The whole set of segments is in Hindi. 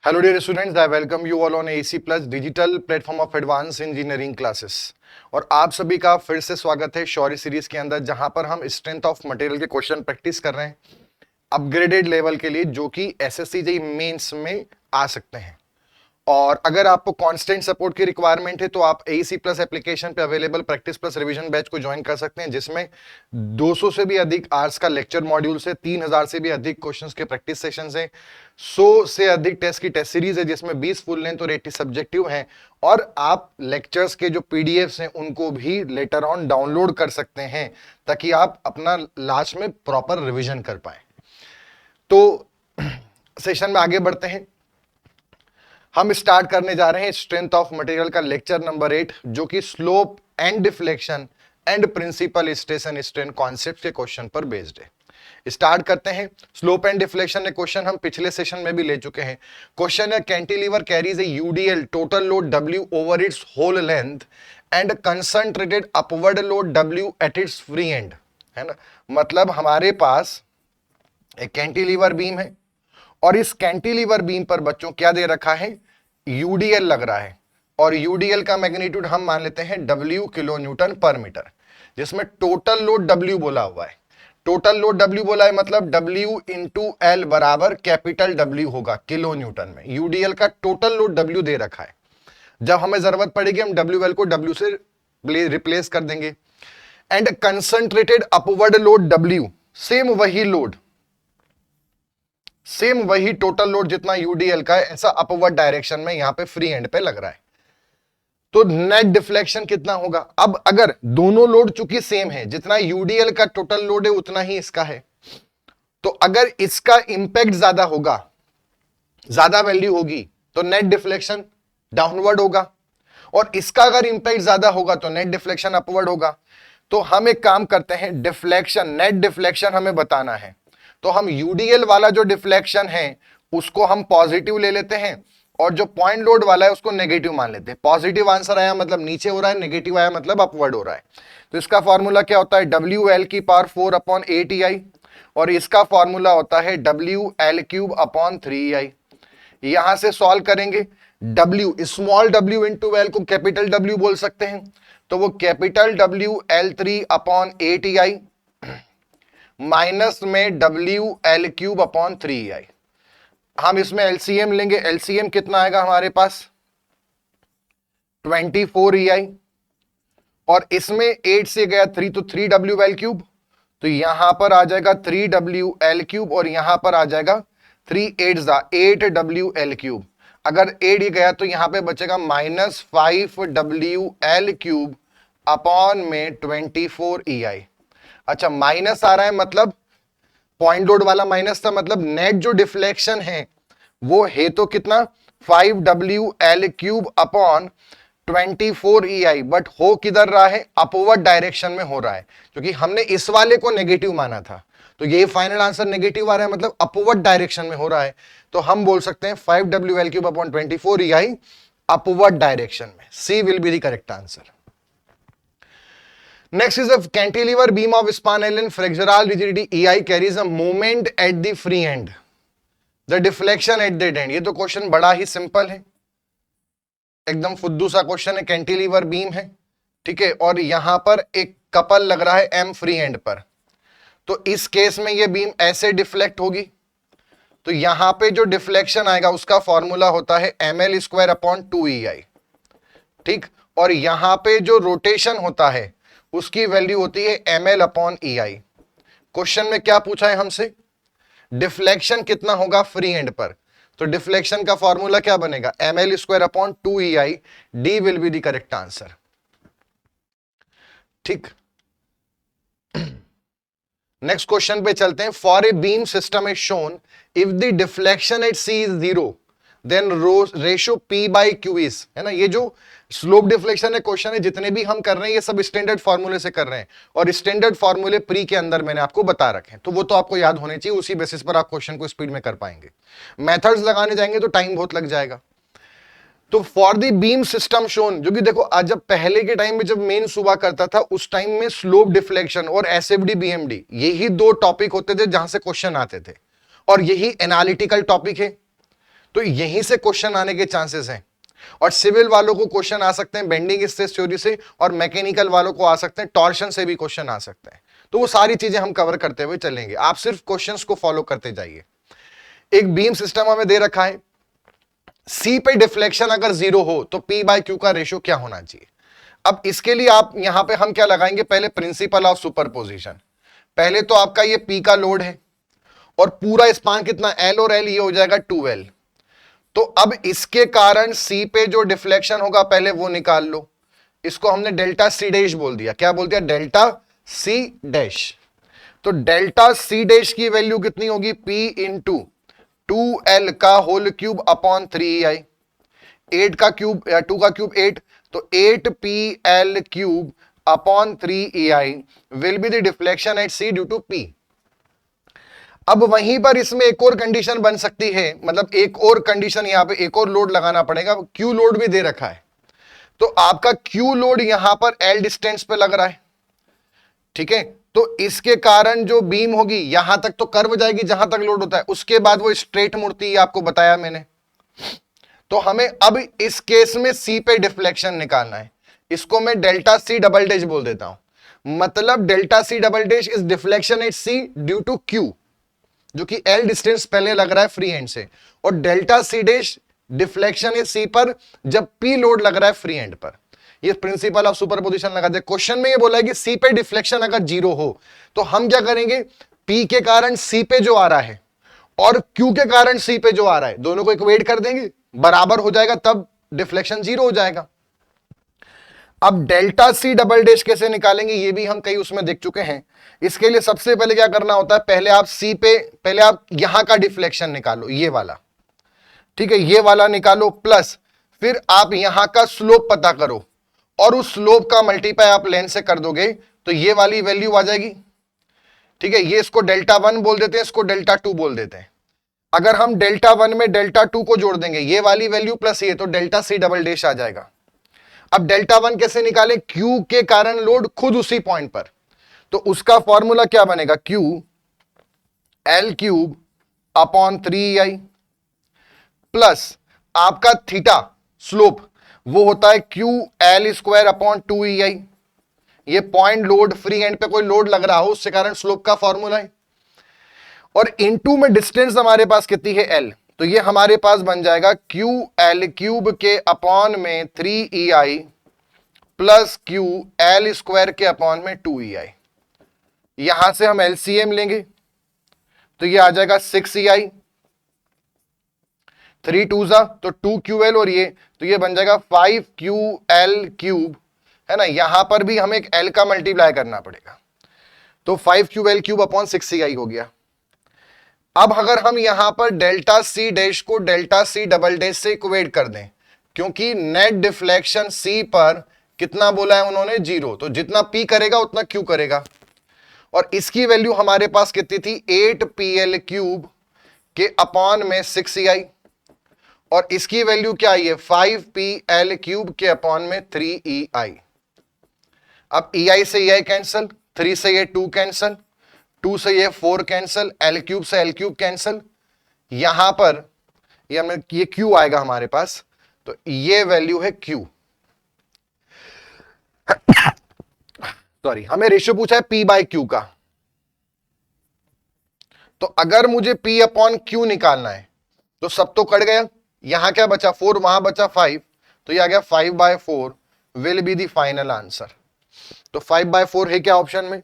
Hello dear students, I welcome you all on AC Plus digital platform of advance engineering classes. और आप सभी का फिर से स्वागत है शौर्य सीरीज के अंदर, जहां पर हम स्ट्रेंथ ऑफ मटेरियल के क्वेश्चन प्रैक्टिस कर रहे हैं अपग्रेडेड लेवल के लिए, जो कि एसएससी जेईई मेंस में आ सकते हैं। और अगर आपको कांस्टेंट सपोर्ट की रिक्वायरमेंट है तो आप एसी प्लस एप्लीकेशन पे available practice plus revision batch को ज्वाइन कर सकते हैं, जिसमें 200 से भी अधिक आवर्स का लेक्चर मॉड्यूल से 3000 से भी अधिक क्वेश्चंस के प्रैक्टिस सेशंस हैं, 100 से अधिक टेस्ट की टेस्ट सीरीज है, जिसमें 20 फुल लेंथ और 80 सब्जेक्टिव हैं। और आप लेक्चर्स के जो पीडीएफ्स हैं उनको भी लेटर ऑन डाउनलोड कर सकते हैं, ताकि आप अपना लास्ट में प्रॉपर रिविजन कर पाए। तो सेशन में आगे बढ़ते हैं। हम स्टार्ट करने जा रहे हैं स्ट्रेंथ ऑफ मटेरियल का लेक्चर नंबर 8, जो कि slope and deflection and principal stress and strain concept के क्वेश्चन पर बेस्ड है। स्टार्ट करते हैं। स्लोप एंड डिफ्लेक्शन के क्वेश्चन हम पिछले सेशन में भी ले चुके हैं। क्वेश्चन है, cantilever carries a UDL total load W over its whole length and concentrated upward load W at its free end, है ना। मतलब हमारे पास एक कैंटिलीवर बीम है और इस कैंटिलीवर बीम पर बच्चों क्या दे रखा है, यूडीएल लग रहा है, और यूडीएल का मैग्नीट्यूड हम मान लेते हैं W किलो न्यूटन पर मीटर, जिसमें टोटल लोड W बोला हुआ है। टोटल लोड W बोला है, मतलब W इंटू L बराबर कैपिटल W होगा किलो न्यूटन में। यूडीएल का टोटल लोड W दे रखा है। जब हमें जरूरत पड़ेगी हम WL को W से रिप्लेस कर देंगे। And concentrated upward load W, same वही लोड, सेम वही टोटल लोड जितना यूडीएल का है, ऐसा अपवर्ड डायरेक्शन में यहां पे फ्री एंड पे लग रहा है। तो नेट डिफ्लेक्शन कितना होगा। अब अगर दोनों लोड चूंकि सेम है, जितना यूडीएल का टोटल लोड है उतना ही इसका है, तो अगर इसका इंपैक्ट ज्यादा होगा, ज्यादा वैल्यू होगी, तो नेट डिफ्लेक्शन डाउनवर्ड होगा, और इसका अगर इंपैक्ट ज्यादा होगा तो नेट डिफ्लेक्शन अपवर्ड होगा। तो हम एक काम करते हैं, डिफ्लेक्शन, नेट डिफ्लेक्शन हमें बताना है, तो हम यूडीएल वाला जो डिफ्लेक्शन है उसको हम पॉजिटिव ले लेते हैं, और जो पॉइंट लोड वाला है उसको नेगेटिव मान लेते हैं। पॉजिटिव आंसर आया मतलब नीचे हो रहा है, नेगेटिव आया मतलब अपवर्ड हो रहा है। तो इसका फॉर्मूला क्या होता है, WL की पावर 4/8EI, और इसका फॉर्मूला होता है WL³/3EI। यहां से सॉल्व करेंगे, W small w into L को कैपिटल W बोल सकते हैं, तो वो कैपिटल WL3/8EI माइनस में WL³/3EI। हम इसमें एलसीएम लेंगे। एलसीएम कितना आएगा हमारे पास, 24EI, और इसमें 8 से गया 3 तो 3WL³, तो यहां पर आ जाएगा 3WL³, और यहां पर आ जाएगा 3 8WL³। अगर 8 ही गया तो यहां पे बचेगा -5WL³/24EI। अच्छा, माइनस आ रहा है मतलब पॉइंट लोड वाला माइनस था, मतलब नेट जो डिफ्लेक्शन है वो है तो कितना 5WL³/24EI, बट हो किधर रहा है, अपवर्ड डायरेक्शन में हो रहा है, क्योंकि हमने इस वाले को नेगेटिव माना था, तो ये फाइनल आंसर नेगेटिव आ रहा है, मतलब अपवर्ड डायरेक्शन में हो रहा है। तो हम बोल सकते हैं 5WL³/24EI अपवर्ड डायरेक्शन में। C will be the correct answer. Next is a cantilever beam of span L and flexural rigidity EI carries a moment at the free end. The deflection at that end. ये तो क्वेश्चन बड़ा ही सिंपल है, एकदम फुद्दू सा क्वेश्चन है। कैंटिलीवर बीम है, ठीक है, और यहां पर एक कपल लग रहा है M फ्री एंड पर, तो इस केस में ये बीम ऐसे डिफ्लेक्ट होगी, तो यहां पे जो डिफ्लेक्शन आएगा उसका फॉर्मूला होता है ML²/2EI, ठीक, और यहां पे जो रोटेशन होता है उसकी वैल्यू होती है ML/EI। क्वेश्चन में क्या पूछा है हमसे, डिफ्लेक्शन कितना होगा फ्री एंड पर, तो डिफ्लेक्शन का फॉर्मूला क्या बनेगा, ML²/2EI। D will be the correct answer, ठीक। नेक्स्ट क्वेश्चन पे चलते हैं। For a beam system is shown if the deflection at C is 0 then ratio P/Q is, है ना। ये जो स्लोप डिफ्लेक्शन है क्वेश्चन है, जितने भी हम कर रहे हैं ये सब स्टैंडर्ड फार्मूले से कर रहे हैं, और स्टैंडर्ड फार्मूले प्री के अंदर मैंने आपको बता रखे हैं, तो वो तो आपको याद होने चाहिए, उसी बेसिस पर आप क्वेश्चन को स्पीड में कर पाएंगे। मेथड्स लगाने जाएंगे तो टाइम बहुत लग जाएगा। तो for the beam system shown, जो कि देखो आज जब पहले के टाइम में जब मेंस हुआ करता था उस टाइम में स्लोप डिफ्लेक्शन और एसएफडी बीएमडी यही दो टॉपिक होते थे जहां से क्वेश्चन आते थे, और यही एनालिटिकल टॉपिक है। तो यहीं से क्वेश्चन आने के चांसेस हैं। और सिविल वालों को क्वेश्चन आ सकते हैं बेंडिंग स्ट्रेस थ्योरी से, और मैकेनिकल वालों को आ सकते हैं टॉर्शन से भी क्वेश्चन आ सकते हैं। तो वो सारी चीजें हम कवर करते हुए चलेंगे, आप सिर्फ क्वेश्चंस को फॉलो करते जाइए। एक बीम सिस्टम हमें दे रखा है, सी पे डिफ्लेक्शन अगर 0 हो तो पी बाय क्यू का रेशियो क्या होना चाहिए। अब इसके लिए आप यहां पे हम क्या लगाएंगे, पहले प्रिंसिपल ऑफ सुपरपोजिशन। पहले तो आपका ये पी का लोड है और पूरा स्पान कितना एल, और एल ये हो जाएगा 2L। तो अब इसके कारण सी पे जो डिफ्लेक्शन होगा पहले वो निकाल लो। इसको हमने डेल्टा सी डैश बोल दिया। क्या बोल दिया? Delta C dash. तो डेल्टा सी डैश की वैल्यू कितनी होगी? P इंटू 2L का होल क्यूब अपॉन 3EI। 8 का क्यूब, 2 का क्यूब 8, तो 8PL cube upon 3EI will be the deflection at C due to P। अब वहीं पर इसमें एक और कंडीशन बन सकती है, मतलब एक और कंडीशन यहां पे एक और लोड लगाना पड़ेगा। क्यू लोड भी दे रखा है, तो आपका क्यू लोड यहां पर L डिस्टेंस पे लग रहा है, ठीक है। तो इसके कारण जो बीम होगी यहां तक तो कर्व जाएगी जहां तक लोड होता है, उसके बाद वो स्ट्रेट मुड़ती है, आपको बताया मैंने। तो हमें अब इस केस में सी पे डिफ्लेक्शन निकालना है। इसको मैं डेल्टा सी डबल डैश बोल देता हूं। मतलब delta C double dash is deflection at C due to Q, जो कि एल डिस्टेंस पहले लग रहा है फ्री एंड से, और डेल्टा सी डैश डिफ्लेक्शन है सी पर जब पी लोड लग रहा है फ्री एंड पर। ये प्रिंसिपल ऑफ सुपरपोजिशन लगा दे। क्वेश्चन में ये बोला है कि सी पे डिफ्लेक्शन अगर 0 हो तो हम क्या करेंगे, पी के कारण सी पे जो आ रहा है और क्यू के कारण सी पे जो आ रहा है, दोनों को इक्वेट कर देंगे, बराबर हो जाएगा, तब डिफ्लेक्शन 0 हो जाएगा। अब डेल्टा सी डबल डैश कैसे निकालेंगे, ये भी हम कई उसमें देख चुके हैं। इसके लिए सबसे पहले क्या करना होता है, पहले आप सी पे, पहले आप यहां का डिफ्लेक्शन निकालो, ये वाला, ठीक है, ये वाला निकालो, प्लस फिर आप यहां का स्लोप पता करो, और उस स्लोप का मल्टीप्लाई आप लेंथ से कर दोगे तो ये वाली वैल्यू आ जाएगी, ठीक है। ये इसको डेल्टा 1 बोल देते हैं, इसको डेल्टा 2 बोल देते हैं। अगर हम डेल्टा 1 में डेल्टा 2 को जोड़ देंगे, ये वाली वैल्यू प्लस ये, तो डेल्टा सी डबल डैश आ जाएगा। अब डेल्टा 1 कैसे निकाले, क्यू के कारण लोड खुद उसी पॉइंट पर, तो उसका फॉर्मूला क्या बनेगा, Q L cube upon 3EI plus आपका थीटा स्लोप वो होता है Q L square upon 2EI। ये पॉइंट लोड, फ्री एंड पे कोई लोड लग रहा हो उससे कारण स्लोप का फॉर्मूला है। और इनटू में डिस्टेंस हमारे पास कितनी है, एल, तो ये हमारे पास बन जाएगा क्यू एल क्यूब के अपॉन में 3EI plus Q L square के अपॉन में 2EI। यहां से हम एलसीएम लेंगे तो ये आ जाएगा 6EI, 3 2 जा तो 2QL, और ये तो ये बन जाएगा 5QL क्यूब, है ना। यहां पर भी हमें एक L का मल्टीप्लाई करना पड़ेगा, तो 5QL क्यूब अपॉन 6CI हो गया। अब अगर हम यहां पर डेल्टा सी डैश को डेल्टा सी डबल डैश से इक्वेट कर दें, क्योंकि नेट डिफ्लेक्शन सी पर कितना बोला है उन्होंने, 0, तो जितना पी करेगा उतना क्यू करेगा, और इसकी वैल्यू हमारे पास कितनी थी, 8PL क्यूब के अपॉन में 6EI, और इसकी वैल्यू क्या आई है, 5PL क्यूब के अपॉन में 3EI। अब EI से EI कैंसल, 3 से ये 2 कैंसल, 2 से ये 4 कैंसल, L क्यूब से L क्यूब कैंसल, यहां पर ये Q आएगा हमारे पास, तो ये वैल्यू है Q। सॉरी, हमें रेशियो पूछा है P बाय Q का, तो अगर मुझे P अपॉन Q निकालना है तो सब तो कट गया, यहां क्या बचा 4, वहां बचा 5, तो ये आ गया 5/4 will be the final answer. तो 5/4 है क्या ऑप्शन में,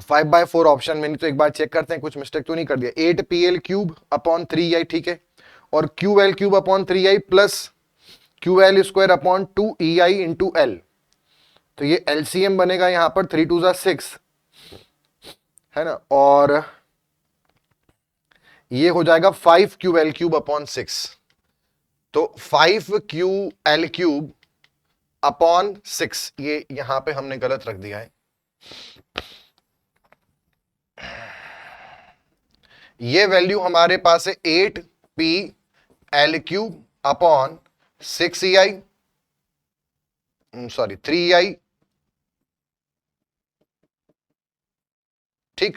5/4 ऑप्शन में नहीं, तो एक बार चेक करते हैं कुछ मिस्टेक तो नहीं कर दिया। 8PL क्यूब अपॉन 3EI, ठीक है, और QL cube upon 3EI plus QL square upon 2EI into L, तो ये LCM बनेगा यहां पर 3 2 जा 6, है ना, और ये हो जाएगा 5QL क्यूब अपॉन 6, तो 5QL क्यूब अपॉन 6, ये यहां पे हमने गलत रख दिया है, ये वैल्यू हमारे पास है 8PL cube upon 6EI, sorry 3EI, ठीक,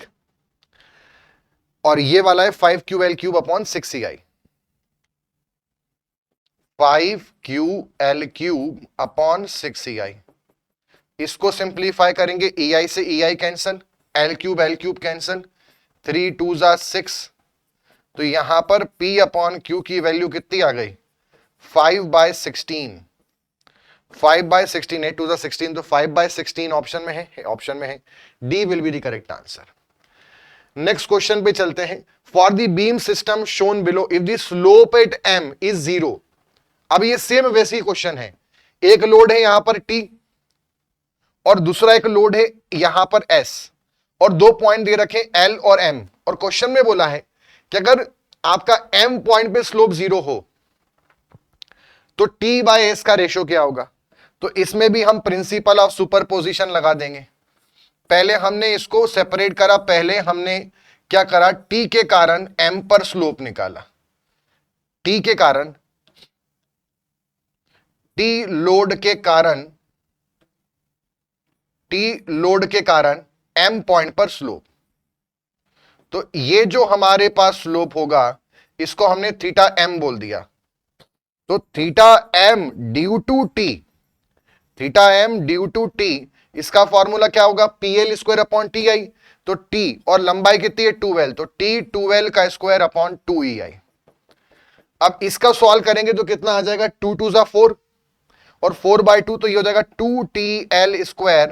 और ये वाला है 5QL cube upon 6EI। 5QL³ upon 6EI। इसको सिंप्लीफाई करेंगे, EI से EI कैंसल, L³ कैंसल, 3 2 जा 6, तो यहां पर P अपॉन Q की वैल्यू कितनी आ गई? 5/16। 5/16, 8 2 जा 16, तो 5/16 ऑप्शन में है, D will be the correct answer. Next question पे चलते हैं। For the beam system shown below if the slope eight M is 0। अब ये सेम वैसी क्वेश्चन है, एक लोड है यहां पर T और दूसरा एक लोड है यहां पर S, और दो पॉइंट दे रखे L और M, और क्वेश्चन में बोला है कि अगर आपका M पॉइंट पे स्लोप 0 हो तो T/S का रेशियो क्या होगा? तो इसमें भी हम प्रिंसिपल ऑफ सुपरपोजिशन लगा देंगे। पहले हमने इसको सेपरेट करा, पहले हमने क्या करा, T के कारण M पर स्लोप निकाला, T के कारण, T लोड के कारण M पॉइंट पर स्लोप। तो ये जो हमारे पास स्लोप होगा इसको हमने थीटा M बोल दिया। तो theta M due to T, इसका फॉर्मूला क्या होगा? PL² upon TI। तो T और लंबाई कितनी है? 12, तो T 12 का स्क्वायर अपॉन 2EI। अब इसका सॉल्व करेंगे तो कितना आ जाएगा? 2 2 जा 4 और 4/2, तो ये हो जाएगा 2TL²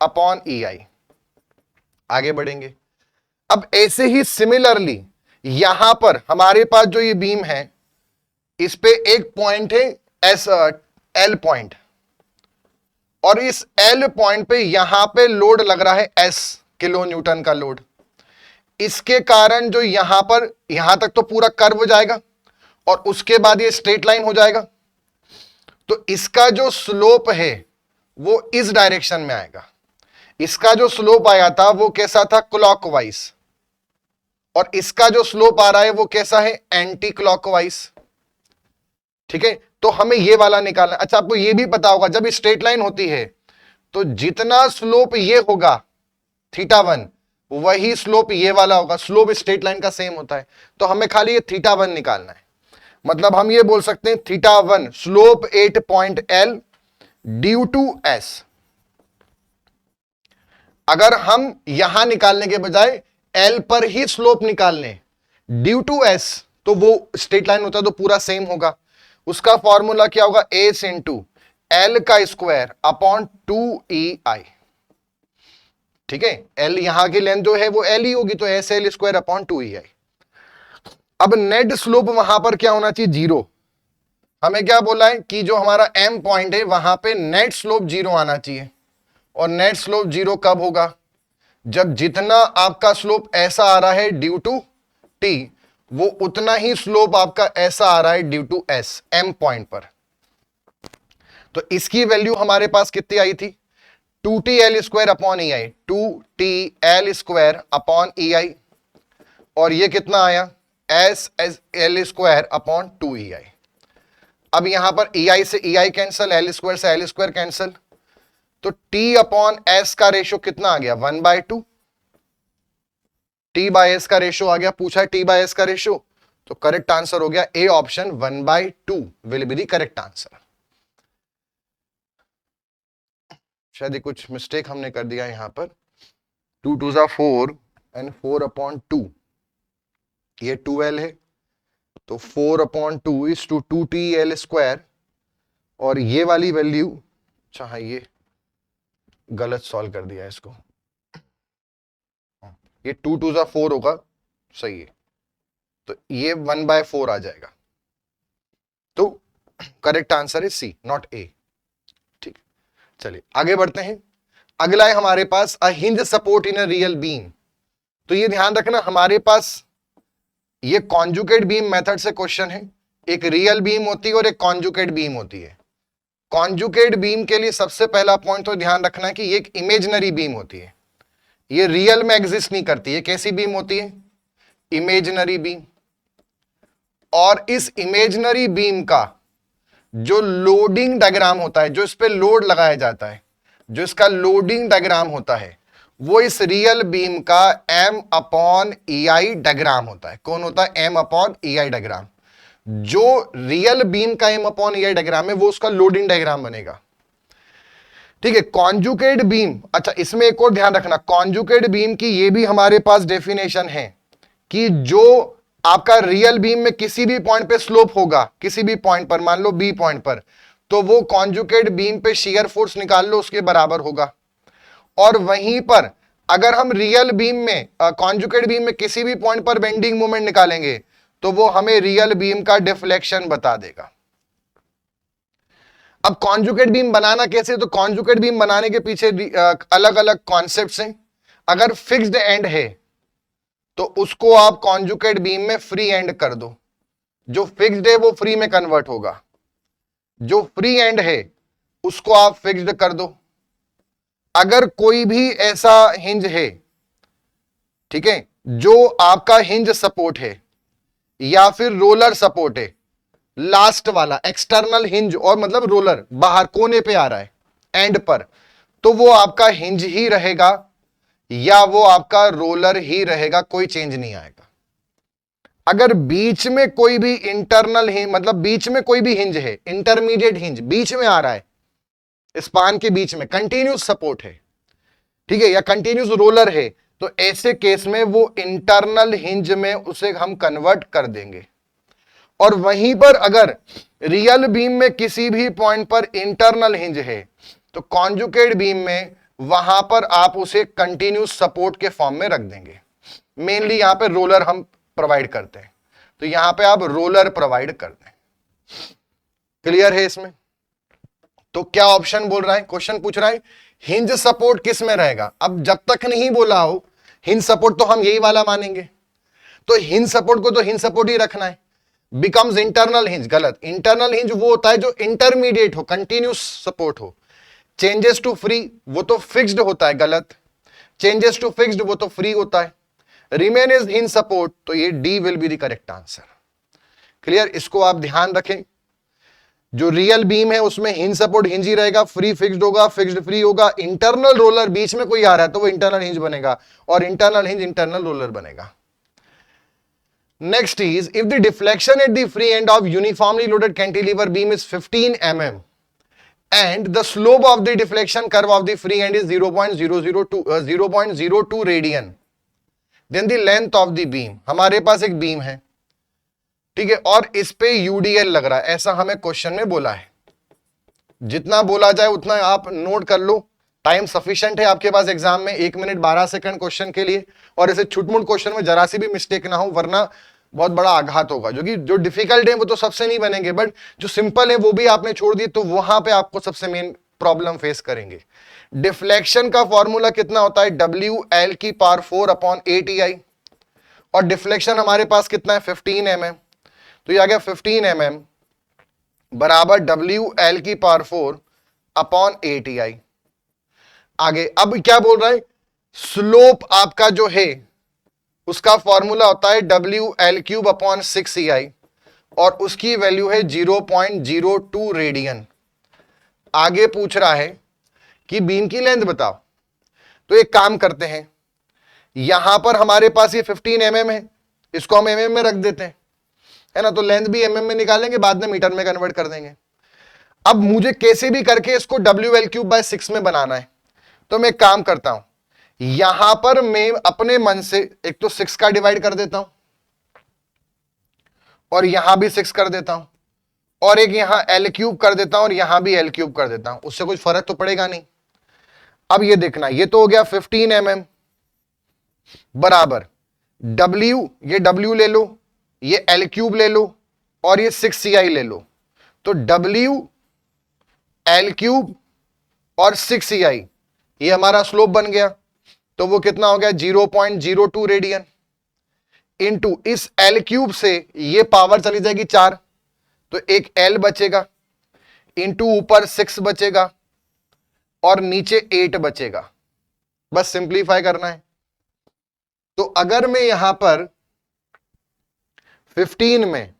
अपॉन EI। आगे बढ़ेंगे। अब ऐसे ही सिमिलरली यहां पर हमारे पास जो ये बीम है इस पे एक पॉइंट है L पॉइंट, और इस L पॉइंट पे यहां पे लोड लग रहा है S किलो न्यूटन का लोड। इसके कारण जो यहां तक तो पूरा कर्व जाएगा और उसके बाद ये स्ट्रेट लाइन हो जाएगा। तो इसका जो स्लोप है वो इस डायरेक्शन में आएगा। इसका जो स्लोप आया था वो कैसा था? क्लॉकवाइज। और इसका जो स्लोप आ रहा है वो कैसा है? Anti clockwise. ठीक है, तो हमें ये वाला निकालना। अच्छा, आपको ये भी पता होगा जब स्ट्रेट लाइन होती है तो जितना स्लोप ये होगा θ1, वही स्लोप ये वाला होगा। स्लोप स्ट्रेट लाइन का सेम होता है, तो हमें खाली ये θ1 निकालना है। मतलब हम ये बोल सकते हैं θ1 slope at point L due to S। अगर हम यहां निकालने के बजाय L पर ही स्लोप निकालने ड्यू टू S, तो वो स्ट्रेट लाइन होता है तो पूरा सेम होगा। उसका फॉर्मूला क्या होगा? S इंटू L का स्क्वायर अपॉन 2EI। ठीक है, L यहां की लेंथ जो है वो L ही होगी, तो SL² अपॉन 2EI। अब नेट स्लोप वहां पर क्या होना चाहिए? 0। हमें क्या बोला है कि जो हमारा M पॉइंट है वहां पे नेट स्लोप 0 आना चाहिए। और नेट स्लोप 0 कब होगा? जब जितना आपका स्लोप ऐसा आ रहा है ड्यू टू T, वो उतना ही स्लोप आपका ऐसा आ रहा है due to S M point पर। तो इसकी वैल्यू हमारे पास कितनी आई थी? 2TL² upon EI, 2TL² upon EI, और ये कितना आया? SL² upon 2EI। अब यहां पर EI से EI कैंसल, L² से L² कैंसल, तो T अपॉन S का रेशियो कितना आ गया? 1/2। T/S का रेशियो आ गया, पूछा है T/S का रेशियो, तो करेक्ट आंसर हो गया A option, 1/2 will be the correct answer. शायद कुछ मिस्टेक हमने कर दिया यहां पर। 2 2 जा 4 एंड 4/2, ये 2L है, तो 4/2 इज टू 2TL², और ये वाली वैल्यू, अच्छा हाँ ये गलत सॉल्व कर दिया इसको, ये 2 2 जा 4 होगा, सही है, तो ये 1/4 आ जाएगा। तो करेक्ट आंसर है सी, नॉट ए। ठीक, चलिए आगे बढ़ते हैं। अगला है हमारे पास a hinge support in a real beam. तो ये ध्यान रखना, हमारे पास ये कॉन्जुगेट बीम मेथड से क्वेश्चन है। एक रियल बीम होती है और एक कॉन्जुगेट बीम होती है। कॉन्जुगेट बीम के लिए सबसे पहला पॉइंट तो ध्यान रखना है कि ये एक इमेजिनरी बीम होती है, ये रियल में एग्जिस्ट नहीं करती है। कैसी बीम होती है? Imaginary beam. और इस इमेजिनरी बीम का जो लोडिंग डायग्राम होता है, जो इस पे लोड लगाया जाता है, जो इसका लोडिंग डायग्राम होता है, वो इस रियल बीम का M/EI डायग्राम होता है। कौन होता है? M/EI diagram. जो रियल बीम का एम अपॉन एआई डायग्राम है वो उसका लोडिंग डायग्राम बनेगा। ठीक है, कॉन्जुगेट बीम, अच्छा इसमें एक और ध्यान रखना, कॉन्जुगेट बीम की ये भी हमारे पास डेफिनेशन है कि जो आपका रियल बीम में किसी भी पॉइंट पे स्लोप होगा, किसी भी पॉइंट पर, मान लो बी पॉइंट पर, तो वो कॉन्जुगेट बीम पे शियर फोर्स निकाल लो उसके बराबर होगा। और वहीं पर अगर हम रियल बीम में, कॉन्जुगेट बीम में किसी भी पॉइंट पर बेंडिंग मोमेंट निकालेंगे तो वो हमें रियल बीम का डिफ्लेक्शन बता देगा। अब कॉन्जुगेट बीम बनाना कैसे, तो कॉन्जुगेट बीम बनाने के पीछे अलग अलग कॉन्सेप्ट्स हैं। अगर फिक्स्ड एंड है तो उसको आप कॉन्जुगेट बीम में फ्री एंड कर दो, जो फिक्स्ड है वो फ्री में कन्वर्ट होगा, जो फ्री एंड है उसको आप फिक्स्ड कर दो। अगर कोई भी ऐसा हिंज है, ठीक है, जो आपका हिंज सपोर्ट है या फिर रोलर सपोर्ट है, लास्ट वाला एक्सटर्नल हिंज, और मतलब रोलर बाहर कोने पे आ रहा है एंड पर, तो वो आपका हिंज ही रहेगा या वो आपका रोलर ही रहेगा, कोई चेंज नहीं आएगा। अगर बीच में कोई भी इंटरनल हिंज, मतलब बीच में कोई भी हिंज है, इंटरमीडिएट हिंज बीच में आ रहा है, स्पान के बीच में कंटिन्यूस सपोर्ट है, ठीक है, या कंटिन्यूस रोलर है, तो ऐसे केस में वो इंटरनल हिंज में उसे हम कन्वर्ट कर देंगे। और वहीं पर अगर रियल बीम में किसी भी पॉइंट पर इंटरनल हिंज है तो कॉन्जुगेट बीम में वहां पर आप उसे कंटिन्यूस सपोर्ट के फॉर्म में रख देंगे। मेनली यहां पे रोलर हम प्रोवाइड करते हैं, तो यहां पे आप रोलर प्रोवाइड कर दें। क्लियर है इसमें? तो क्या ऑप्शन बोल रहा है, क्वेश्चन पूछ रहा है हिंज सपोर्ट किस में रहेगा। अब जब तक नहीं बोला हो हिंज सपोर्ट तो हम यही वाला मानेंगे, तो हिंज सपोर्ट को तो हिंज सपोर्ट ही रखना है। बिकम्स इंटरनल हिंज, गलत। इंटरनल हिंज वो होता है जो इंटरमीडिएट हो, कंटिन्यूस सपोर्ट हो। चेंजेस टू फ्री वो तो फिक्स्ड होता है, गलत। चेंजेस टू फिक्स्ड वो तो फ्री होता है। रिमेन इज हिंज सपोर्ट, तो ये D will be the correct answer. Clear? इसको आप ध्यान रखें, जो रियल बीम है उसमें हिंज सपोर्ट हिंज ही रहेगा, फ्री फिक्स्ड होगा, फिक्स्ड फ्री होगा। इंटरनल रोलर बीच में कोई आ रहा है तो वो इंटरनल हिंज बनेगा, और इंटरनल हिंज इंटरनल रोलर बनेगा। Next is, if the deflection at the free end of uniformly loaded cantilever beam is 15 mm and the slope of the deflection curve of the free end is 0.002 radian, then the length of the beam, हमारे पास एक बीम है, ठीक है, और इस पे यूडीएल लग रहा है, ऐसा हमें क्वेश्चन में बोला है। जितना बोला जाए उतना आप नोट कर लो, टाइम सफिशिएंट है आपके पास एग्जाम में, 1 मिनट 12 सेकंड क्वेश्चन के लिए, और ऐसे छुटमुट क्वेश्चन में जरा सी भी मिस्टेक ना हो वरना बहुत बड़ा आघात होगा। जो कि जो डिफिकल्ट है वो तो सबसे नहीं बनेंगे, बट जो सिंपल है वो भी आपने छोड़ दिए तो वहां पे आपको सबसे मेन प्रॉब्लम फेस करेंगे। डिफ्लेक्शन का फॉर्मूला कितना होता है, WL⁴/8EI, और डिफ्लेक्शन हमारे पास कितना है 15 mm, तो ये आ गया 15 mm बराबर WL⁴/8EI। आगे अब क्या बोल रहा है, स्लोप आपका जो है उसका फॉर्मूला होता है WL⁵/6EI, और उसकी वैल्यू है 0.02 रेडियन। आगे पूछ रहा है कि बीम की लेंथ बताओ, तो एक काम करते हैं, यहां पर हमारे पास ये 15 mm है, इसको हम mm में रख देते हैं, है ना, तो लेंथ भी mm में निकालेंगे, बाद में मीटर में कन्वर्ट कर देंगे। अब मुझे कैसे भी करके इसको WL⁵/6 में बनाना है, तो मैं एक काम करता हूं, यहां पर मैं अपने मन से एक तो 6 का डिवाइड कर देता हूं, और यहां भी 6 कर देता हूं, और एक यहां L³ कर देता हूं, और यहां भी L³ कर देता हूं, उससे कुछ फर्क तो पड़ेगा नहीं। अब ये देखना, ये तो हो गया 15 mm बराबर W, ये W ले लो, ये L³ ले लो, और ये 6CI ले लो, तो W, L³ और 6CI ये हमारा स्लोप बन गया, तो वो कितना हो गया 0.02 रेडियन, इनटू इस L³ से ये पावर चली जाएगी 4, तो एक L बचेगा, इनटू ऊपर 6 बचेगा, और नीचे 8 बचेगा। बस सिंप्लीफाई करना है। तो अगर मैं यहां पर 15 में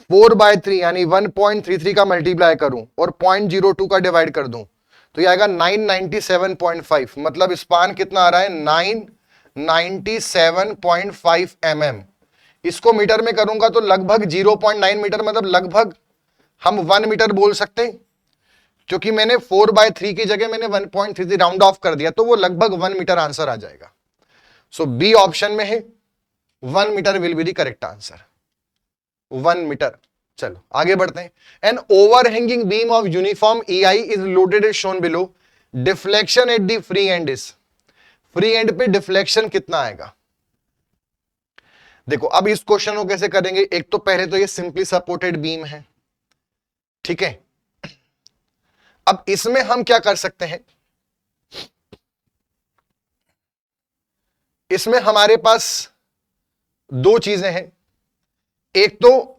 4/3 यानी 1.33 का मल्टीप्लाई करूं और 0.02 का डिवाइड कर दूं, तो ये आएगा 997.5, मतलब स्पान कितना आ रहा है 997.5 mm। इसको मीटर में करूंगा तो लगभग 0.9 मीटर, मतलब लगभग हम 1 मीटर बोल सकते हैं, क्योंकि मैंने 4/3 की जगह मैंने 1.33 राउंड ऑफ कर दिया, तो वो लगभग 1 मीटर आंसर आ जाएगा। सो बी ऑप्शन में है 1 metre will be the correct answer, 1 metre. चलो आगे बढ़ते हैं। An overhanging beam of uniform EI is loaded as shown below, deflection at the free end is, free end पे डिफ्लेक्शन कितना आएगा? देखो अब इस क्वेश्चन को कैसे करेंगे, एक तो पहले तो ये सिंपली सपोर्टेड बीम है, ठीक है। अब इसमें हम क्या कर सकते हैं, इसमें हमारे पास दो चीजें हैं। एक तो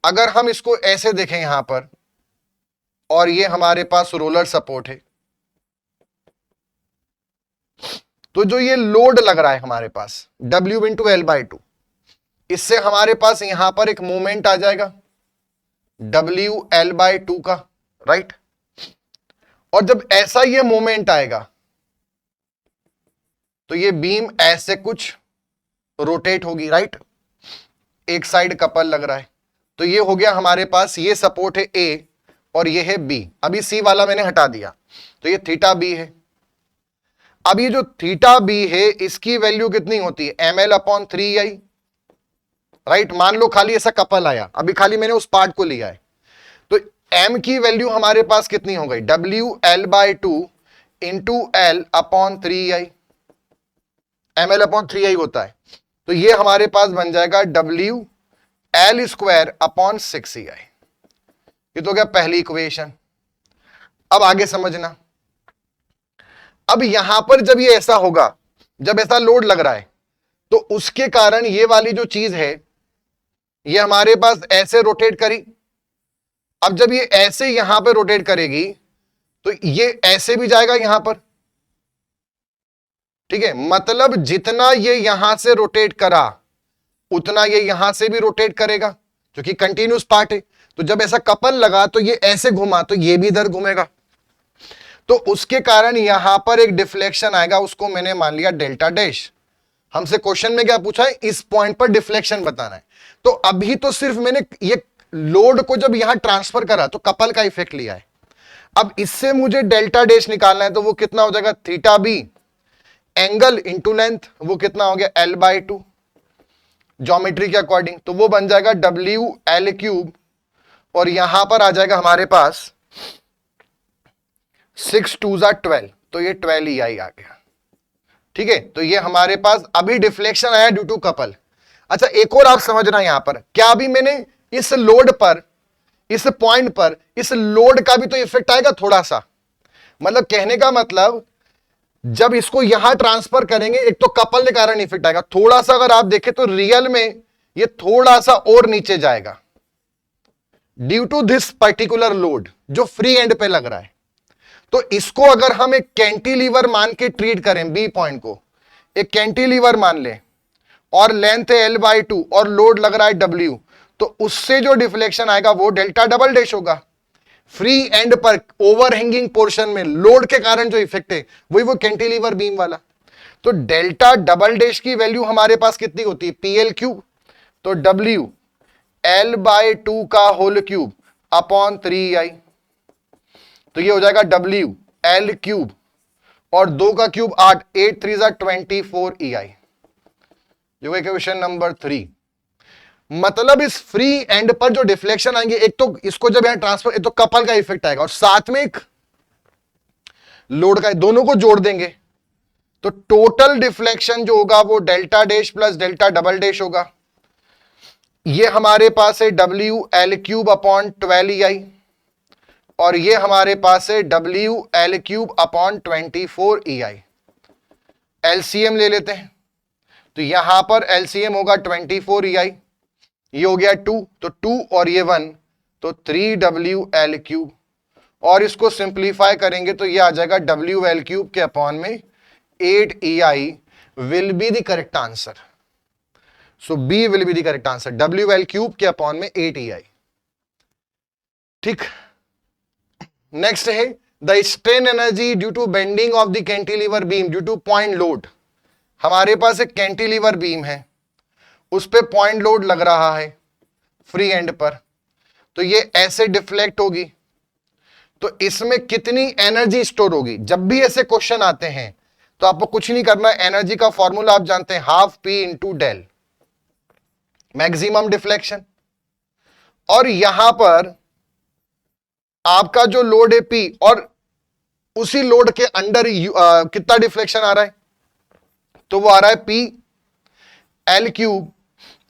अगर हम इसको ऐसे देखें यहां पर, और ये हमारे पास रोलर सपोर्ट है, तो जो ये लोड लग रहा है हमारे पास W × L/2, इससे हमारे पास यहां पर एक मोमेंट आ जाएगा WL/2 का, राइट। और जब ऐसा ये मोमेंट आएगा तो ये बीम ऐसे कुछ रोटेट होगी, राइट। एक साइड कपल लग रहा है, तो ये हो गया हमारे पास, ये सपोर्ट है A और ये है B। अभी C वाला मैंने हटा दिया, तो ये θB है। अब ये जो θB है इसकी वैल्यू कितनी होती है, ml/3I, राइट। मान लो खाली ऐसा कपल आया, अभी खाली मैंने उस पार्ट को लिया है, तो m की वैल्यू हमारे पास कितनी हो गई, WL/2 × L/3I, ml/3I होता है, तो ये हमारे पास बन जाएगा WL²/6EI। ये तो क्या पहली इक्वेशन। अब आगे समझना, अब यहां पर जब ये ऐसा होगा, जब ऐसा लोड लग रहा है, तो उसके कारण ये वाली जो चीज है ये हमारे पास ऐसे रोटेट करी। अब जब ये ऐसे यहां पे रोटेट करेगी तो ये ऐसे भी जाएगा यहां पर, ठीक है। मतलब जितना ये यहां से रोटेट करा उतना ये यहां से भी रोटेट करेगा, क्योंकि कंटिन्यूस पार्ट है। तो जब ऐसा कपल लगा तो ये ऐसे घुमा तो ये भी इधर घूमेगा, तो उसके कारण यहां पर एक डिफ्लेक्शन आएगा, उसको मैंने मान लिया डेल्टा डैश। हमसे क्वेश्चन में क्या पूछा है, इस पॉइंट पर डिफ्लेक्शन बताना है। तो अभी तो सिर्फ मैंने ये लोड को जब यहां ट्रांसफर करा तो कपल का इफेक्ट लिया है। अब इससे मुझे डेल्टा डैश निकालना है, तो वो कितना हो जाएगा, θB एंगल इंटू लेंथ, वो कितना हो गया L/2 ज्योमेट्री के अकॉर्डिंग, तो वो बन जाएगा WL3, और यहां पर आ जाएगा हमारे पास 6 2 12, तो ये 12EI आ गया, ठीक है। तो ये हमारे पास अभी डिफ्लेक्शन आया ड्यू टू कपल। अच्छा एक और आप समझना, यहां पर क्या अभी मैंने इस लोड पर, इस पॉइंट पर इस लोड का भी तो इफेक्ट आएगा थोड़ा सा। मतलब कहने का मतलब जब इसको यहां ट्रांसफर करेंगे, एक तो कपल के कारण इफेक्ट आएगा थोड़ा सा। अगर आप देखें तो रियल में ये थोड़ा सा और नीचे जाएगा due to this particular load जो फ्री एंड पे लग रहा है। तो इसको अगर हम एक कैंटिलीवर मान के ट्रीट करें, बी पॉइंट को एक कैंटिलीवर मान ले, और लेंथ है L/2 और लोड लग रहा है W, तो उससे जो डिफ्लेक्शन आएगा वो डेल्टा डबल डैश होगा। फ्री एंड पर ओवरहैंगिंग पोर्शन में लोड के कारण जो इफेक्ट है वही वो कैंटिलीवर बीम वाला। तो डेल्टा डबल डैश की वैल्यू हमारे पास कितनी होती है, PL3, तो WL/2 का होल क्यूब अपॉन 3I, तो ये हो जाएगा WL3 और 2 का क्यूब 8, 8 3 24EI। ये क्वेश्चन नंबर 3। मतलब इस फ्री एंड पर जो डिफ्लेक्शन आएंगे, एक तो इसको जब यहां ट्रांसफर, एक तो कपल का इफेक्ट आएगा और साथ में एक लोड का, दोनों को जोड़ देंगे तो टोटल डिफ्लेक्शन जो होगा वो delta dash plus delta double dash होगा। ये हमारे पास है WL3 अपॉन 12EI और ये हमारे पास है WL3 अपॉन 24EI। एलसीएम ले लेते हैं, तो यहां पर एलसीएम होगा 24EI, ये हो गया 2, तो 2 और ये 1, तो 3WL3, और इसको सिंप्लीफाई करेंगे तो ये आ जाएगा WL3 के अपॉन में 8EI will be the correct answer. So B will be the correct answer, WL3 के अपॉन में 8EI। ठीक, नेक्स्ट है the strain energy due to bending of the cantilever beam due to point load. हमारे पास एक कैंटिलीवर बीम है उस पे पॉइंट लोड लग रहा है फ्री एंड पर, तो ये ऐसे डिफ्लेक्ट होगी, तो इसमें कितनी एनर्जी स्टोर होगी। जब भी ऐसे क्वेश्चन आते हैं तो आपको कुछ नहीं करना, एनर्जी का फॉर्मूला आप जानते हैं, half P into del, maximum deflection. और यहां पर आपका जो लोड है पी, और उसी लोड के अंडर कितना डिफ्लेक्शन आ रहा है, तो वो आ रहा है P L cube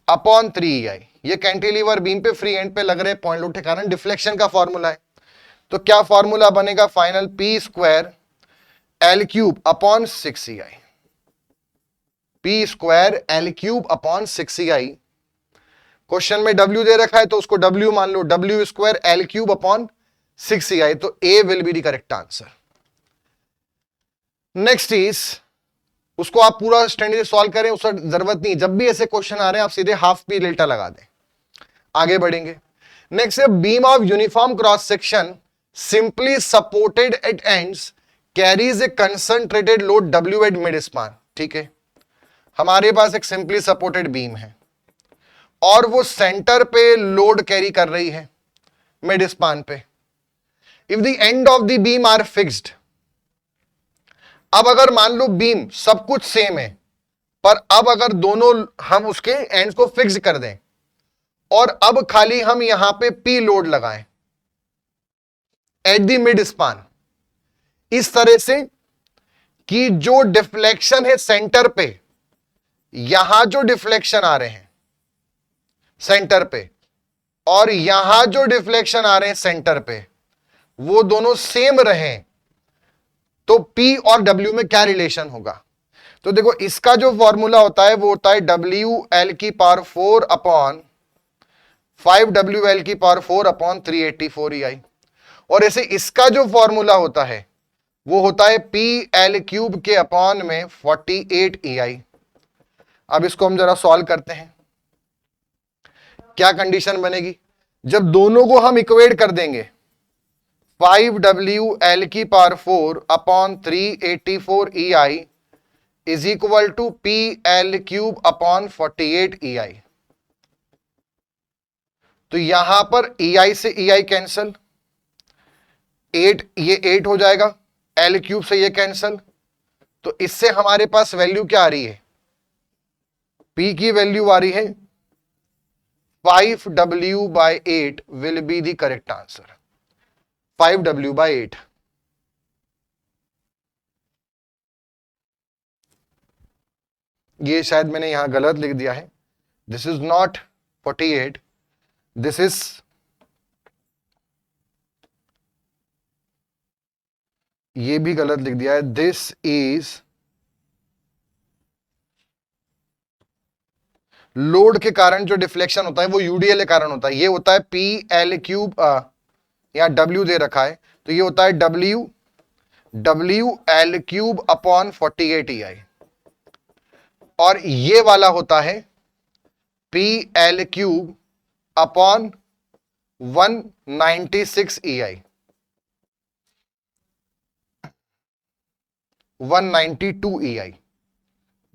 upon 3 EI। ये कैंटिलीवर बीम पे फ्री एंड पे लग रहे पॉइंट लोड के कारण डिफ्लेक्शन का फॉर्मूला है। तो क्या फॉर्मूला बनेगा final, P square L cube upon 6 EI, P square L cube upon 6 EI। Question में W दे रखा है तो उसको W मान लो, W square L cube upon 6 EI, तो A will be the correct answer. Next is, उसको आप पूरा स्टैंडर्ड सॉल्व करें, उसका जरूरत नहीं, जब भी ऐसे क्वेश्चन आ रहे हैं आप सीधे हाफ पी डेल्टा लगा दें। आगे बढ़ेंगे। नेक्स्ट है, beam of uniform cross section simply supported eight ends carries A concentrated load W at mid span. ठीक है, हमारे पास एक सिंपली सपोर्टेड बीम है और वो सेंटर पे लोड कैरी कर रही है मिड स्पान पे। If the end of the beam are fixed, अब अगर मान लो बीम सब कुछ सेम है, पर अब अगर दोनों हम उसके एंड्स को फिक्स कर दें और अब खाली हम यहां पे पी लोड लगाएं एट द मिड स्पान, इस तरह से कि जो डिफ्लेक्शन है सेंटर पे, यहां जो डिफ्लेक्शन आ रहे हैं सेंटर पे और यहां जो डिफ्लेक्शन आ रहे हैं सेंटर पे, वो दोनों सेम रहें, तो P और W में क्या रिलेशन होगा। तो देखो, इसका जो फॉर्मूला होता है वो होता है WL की पावर 4 अपॉन 5WL की पावर 4 अपॉन 384 EI। और ऐसे इसका जो फॉर्मूला होता है वो होता है PL क्यूब के अपॉन में 48 EI। अब इसको हम जरा सॉल्व करते हैं। क्या कंडीशन बनेगी, जब दोनों को हम इक्वेट कर देंगे, 5WL की power 4 upon 384 EI is equal to PL cube upon 48 EI। तो यहां पर EI से EI कैंसल, 8 ये 8 हो जाएगा, L क्यूब से ये कैंसल, तो इससे हमारे पास वैल्यू क्या आ रही है, P की वैल्यू आ रही है 5W/8 will be the correct answer, 5W/8। ये शायद मैंने यहां गलत लिख दिया है, this is not 48, this is, ये भी गलत लिख दिया है, दिस इज लोड के कारण जो डिफ्लेक्शन होता है वो यूडीएल के कारण होता है। ये होता है पी एल क्यूब, या डब्ल्यू दे रखा है, तो ये होता है WL क्यूब अपॉन 48 EI, और ये वाला होता है PL cube upon 196 EI, 192 EI।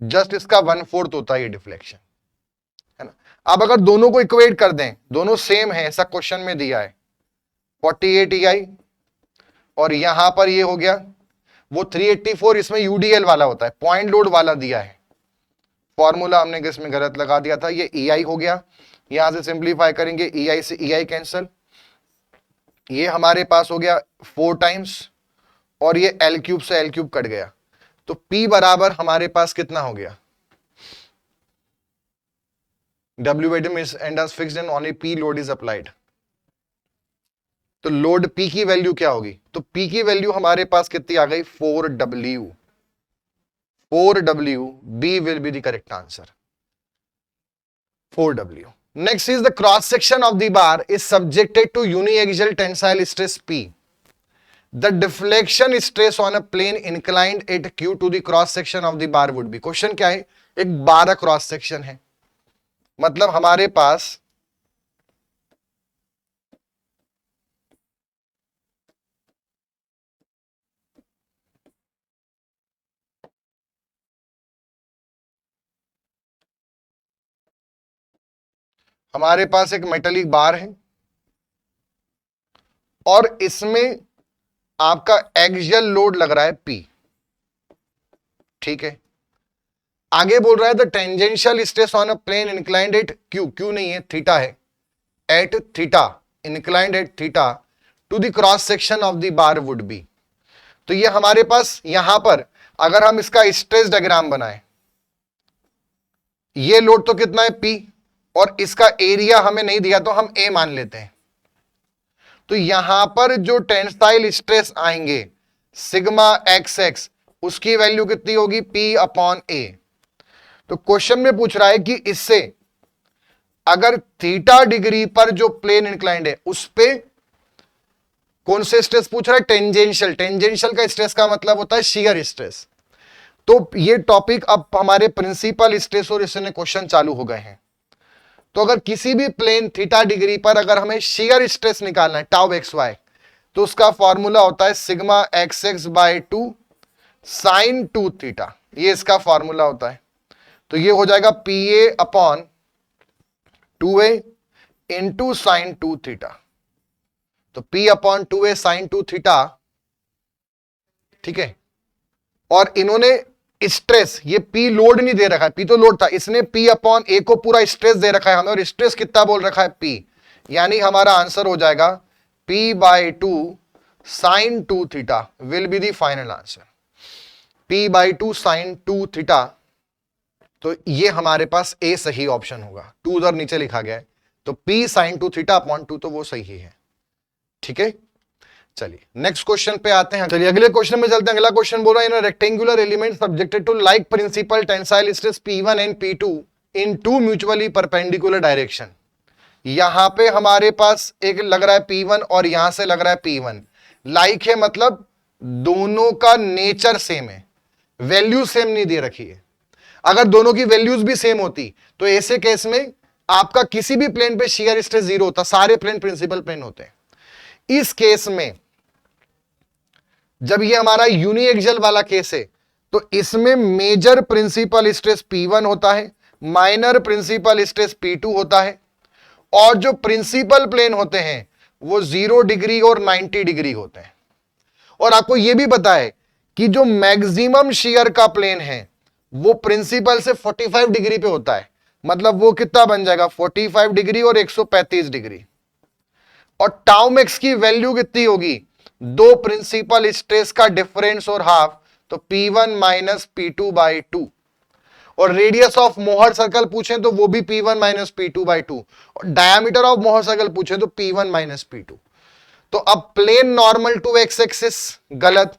Just इसका 1/4 होता है ये डिफ्लेक्शन, है ना। अब अगर दोनों को इक्वेट कर दें, दोनों सेम है ऐसा क्वेश्चन में दिया है, 48 EI और यहां पर ये हो गया वो 384, इसमें यूडीएल वाला होता है, पॉइंट लोड वाला दिया है, फॉर्मूला हमने इसमें गलत लगा दिया था, ये EI हो गया। यहां से सिंप्लीफाई करेंगे, EI से EI कैंसल, ये हमारे पास हो गया 4 टाइम्स, और ये L क्यूब से L क्यूब कट गया, तो P बराबर हमारे पास कितना हो गया, W is and as fixed and only P load is applied। तो लोड P की वैल्यू क्या होगी, तो P की वैल्यू हमारे पास कितनी आ गई, 4W, 4W, B will be the correct answer, 4W। Next is the cross section of the bar is subjected to uniaxial tensile stress P. The deflection stress on a plane inclined at Q to the cross section of the bar would be। Question क्या है, एक बार क्रॉस सेक्शन है, मतलब हमारे पास हमारे पास एक मेटालिक बार है और इसमें आपका एक्सियल लोड लग रहा है P, ठीक है। आगे बोल रहा है the tangential stress on a plane inclined at Q नहीं है, थीटा है, at theta, inclined at theta to the cross section of the bar would be. तो ये हमारे पास यहां पर अगर हम इसका स्ट्रेस डायग्राम बनाएं, ये लोड तो कितना है P और इसका एरिया हमें नहीं दिया तो हम A मान लेते हैं। तो यहां पर जो टेंसाइल स्ट्रेस आएंगे सिग्मा XX, उसकी वैल्यू कितनी होगी P/A। तो क्वेश्चन में पूछ रहा है कि इससे अगर थीटा डिग्री पर जो प्लेन इंक्लाइंड है उस पे कौन से स्ट्रेस पूछ रहा है, टेंजेंशियल। टेंजेंशियल का स्ट्रेस का मतलब होता है शियर स्ट्रेस। तो ये टॉपिक अब हमारे प्रिंसिपल स्ट्रेस और इससे क्वेश्चन चालू हो गए हैं। तो अगर किसी भी प्लेन थीटा डिग्री पर अगर हमें शियर स्ट्रेस निकालना है टाउ XY, तो उसका फॉर्मूला होता है सिग्मा XX/2 साइन 2 थीटा, ये इसका फॉर्मूला होता है। तो ये हो जाएगा PA/2A इंटू साइन 2 थीटा। तो P/2A साइन 2 थीटा, ठीक है। और इन्होंने स्ट्रेस, ये P लोड नहीं दे रखा है, P तो लोड था, इसने P/A को पूरा स्ट्रेस दे रखा है हमें, और स्ट्रेस कितना बोल रखा है P, यानी हमारा आंसर हो जाएगा P/2 sine 2 theta will be the final answer, P/2 sine 2 theta. तो ये हमारे पास A सही ऑप्शन होगा, 2 उधर नीचे लिखा गया है, तो P साइन 2 थीटा अपॉन 2 तो वो सही है, ठीक है। चलिए नेक्स्ट क्वेश्चन पे आते हैं। चलिए अगले क्वेश्चन में चलते हैं। अगला क्वेश्चन बोल रहा है in rectangular element subjected to like principal tensile stress P1 and P2 in two mutually perpendicular direction. यहां पे हमारे पास एक लग रहा है P1 और यहां से लग रहा है P1, लाइक है मतलब दोनों का नेचर सेम है, वैल्यू सेम नहीं दे रखी है। अगर दोनों की वैल्यूज भी सेम होती तो ऐसे केस में आपका किसी भी प्लेन पे शियर स्ट्रेस 0 होता, सारे प्लेन प्रिंसिपल प्लेन होते हैं। इस केस में जब ये हमारा यूनिएक्सियल वाला केस है तो इसमें मेजर प्रिंसिपल स्ट्रेस P1 होता है, माइनर प्रिंसिपल स्ट्रेस P2 होता है, और जो प्रिंसिपल प्लेन होते हैं वो 0 डिग्री और 90 डिग्री होते हैं। और आपको यह भी पता है कि जो मैक्सिमम शियर का प्लेन है वो प्रिंसिपल से 45 डिग्री पे होता है, मतलब वो कितना बन जाएगा 45 डिग्री और 135 डिग्री। और टाउ मैक्स की वैल्यू कितनी होगी, दो प्रिंसिपल स्ट्रेस का डिफरेंस और हाफ, तो P1 माइनस P2/2। और रेडियस ऑफ मोहर सर्कल पूछें तो वो भी P1 माइनस P2/2, और डायमीटर ऑफ मोहर सर्कल पूछें तो P1 माइनस P2। तो अब plane normal to X axis गलत,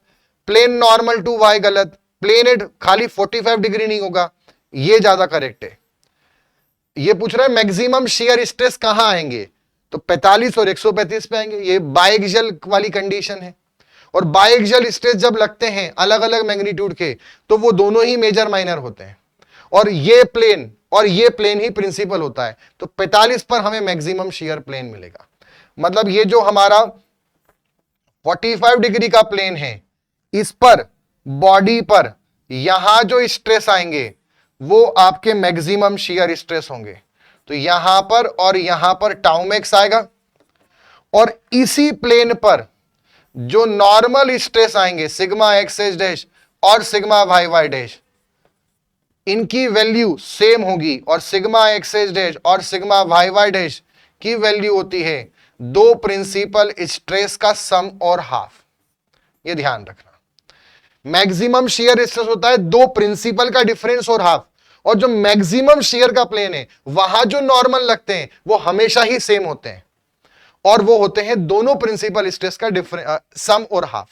प्लेन नॉर्मल टू वाई गलत, प्लेन एट खाली 45 डिग्री नहीं होगा, ये ज्यादा करेक्ट है। ये पूछ रहा है मैक्सिमम शियर स्ट्रेस कहां आएंगे, तो 45 और 135 पे आएंगे। ये बायएक्सियल वाली कंडीशन है, और बायएक्सियल स्ट्रेस जब लगते हैं अलग अलग मैग्नीट्यूड के तो वो दोनों ही मेजर माइनर होते हैं, और ये प्लेन ही प्रिंसिपल होता है। तो 45 पर हमें मैक्सिमम शियर प्लेन मिलेगा। मतलब ये जो हमारा 45 डिग्री का प्लेन है, इस पर बॉडी पर यहां जो स्ट्रेस आएंगे वो आपके मैक्सिमम शियर स्ट्रेस होंगे। तो यहां पर और यहां पर टाउ मैक्स आएगा, और इसी प्लेन पर जो नॉर्मल स्ट्रेस आएंगे सिग्मा एक्स डैश और सिग्मा वाई वाई डैश, इनकी वैल्यू सेम होगी, और सिग्मा एक्स डैश और सिग्मा वाई वाई डैश की वैल्यू होती है दो प्रिंसिपल स्ट्रेस का सम और हाफ। ये ध्यान रखना, मैक्सिमम शियर स्ट्रेस होता है दो प्रिंसिपल का डिफरेंस और हाफ, और जो मैक्सिमम शियर का प्लेन है वहां जो नॉर्मल लगते हैं वो हमेशा ही सेम होते हैं, और वो होते हैं दोनों प्रिंसिपल स्ट्रेस का डिफरेंस सम और half.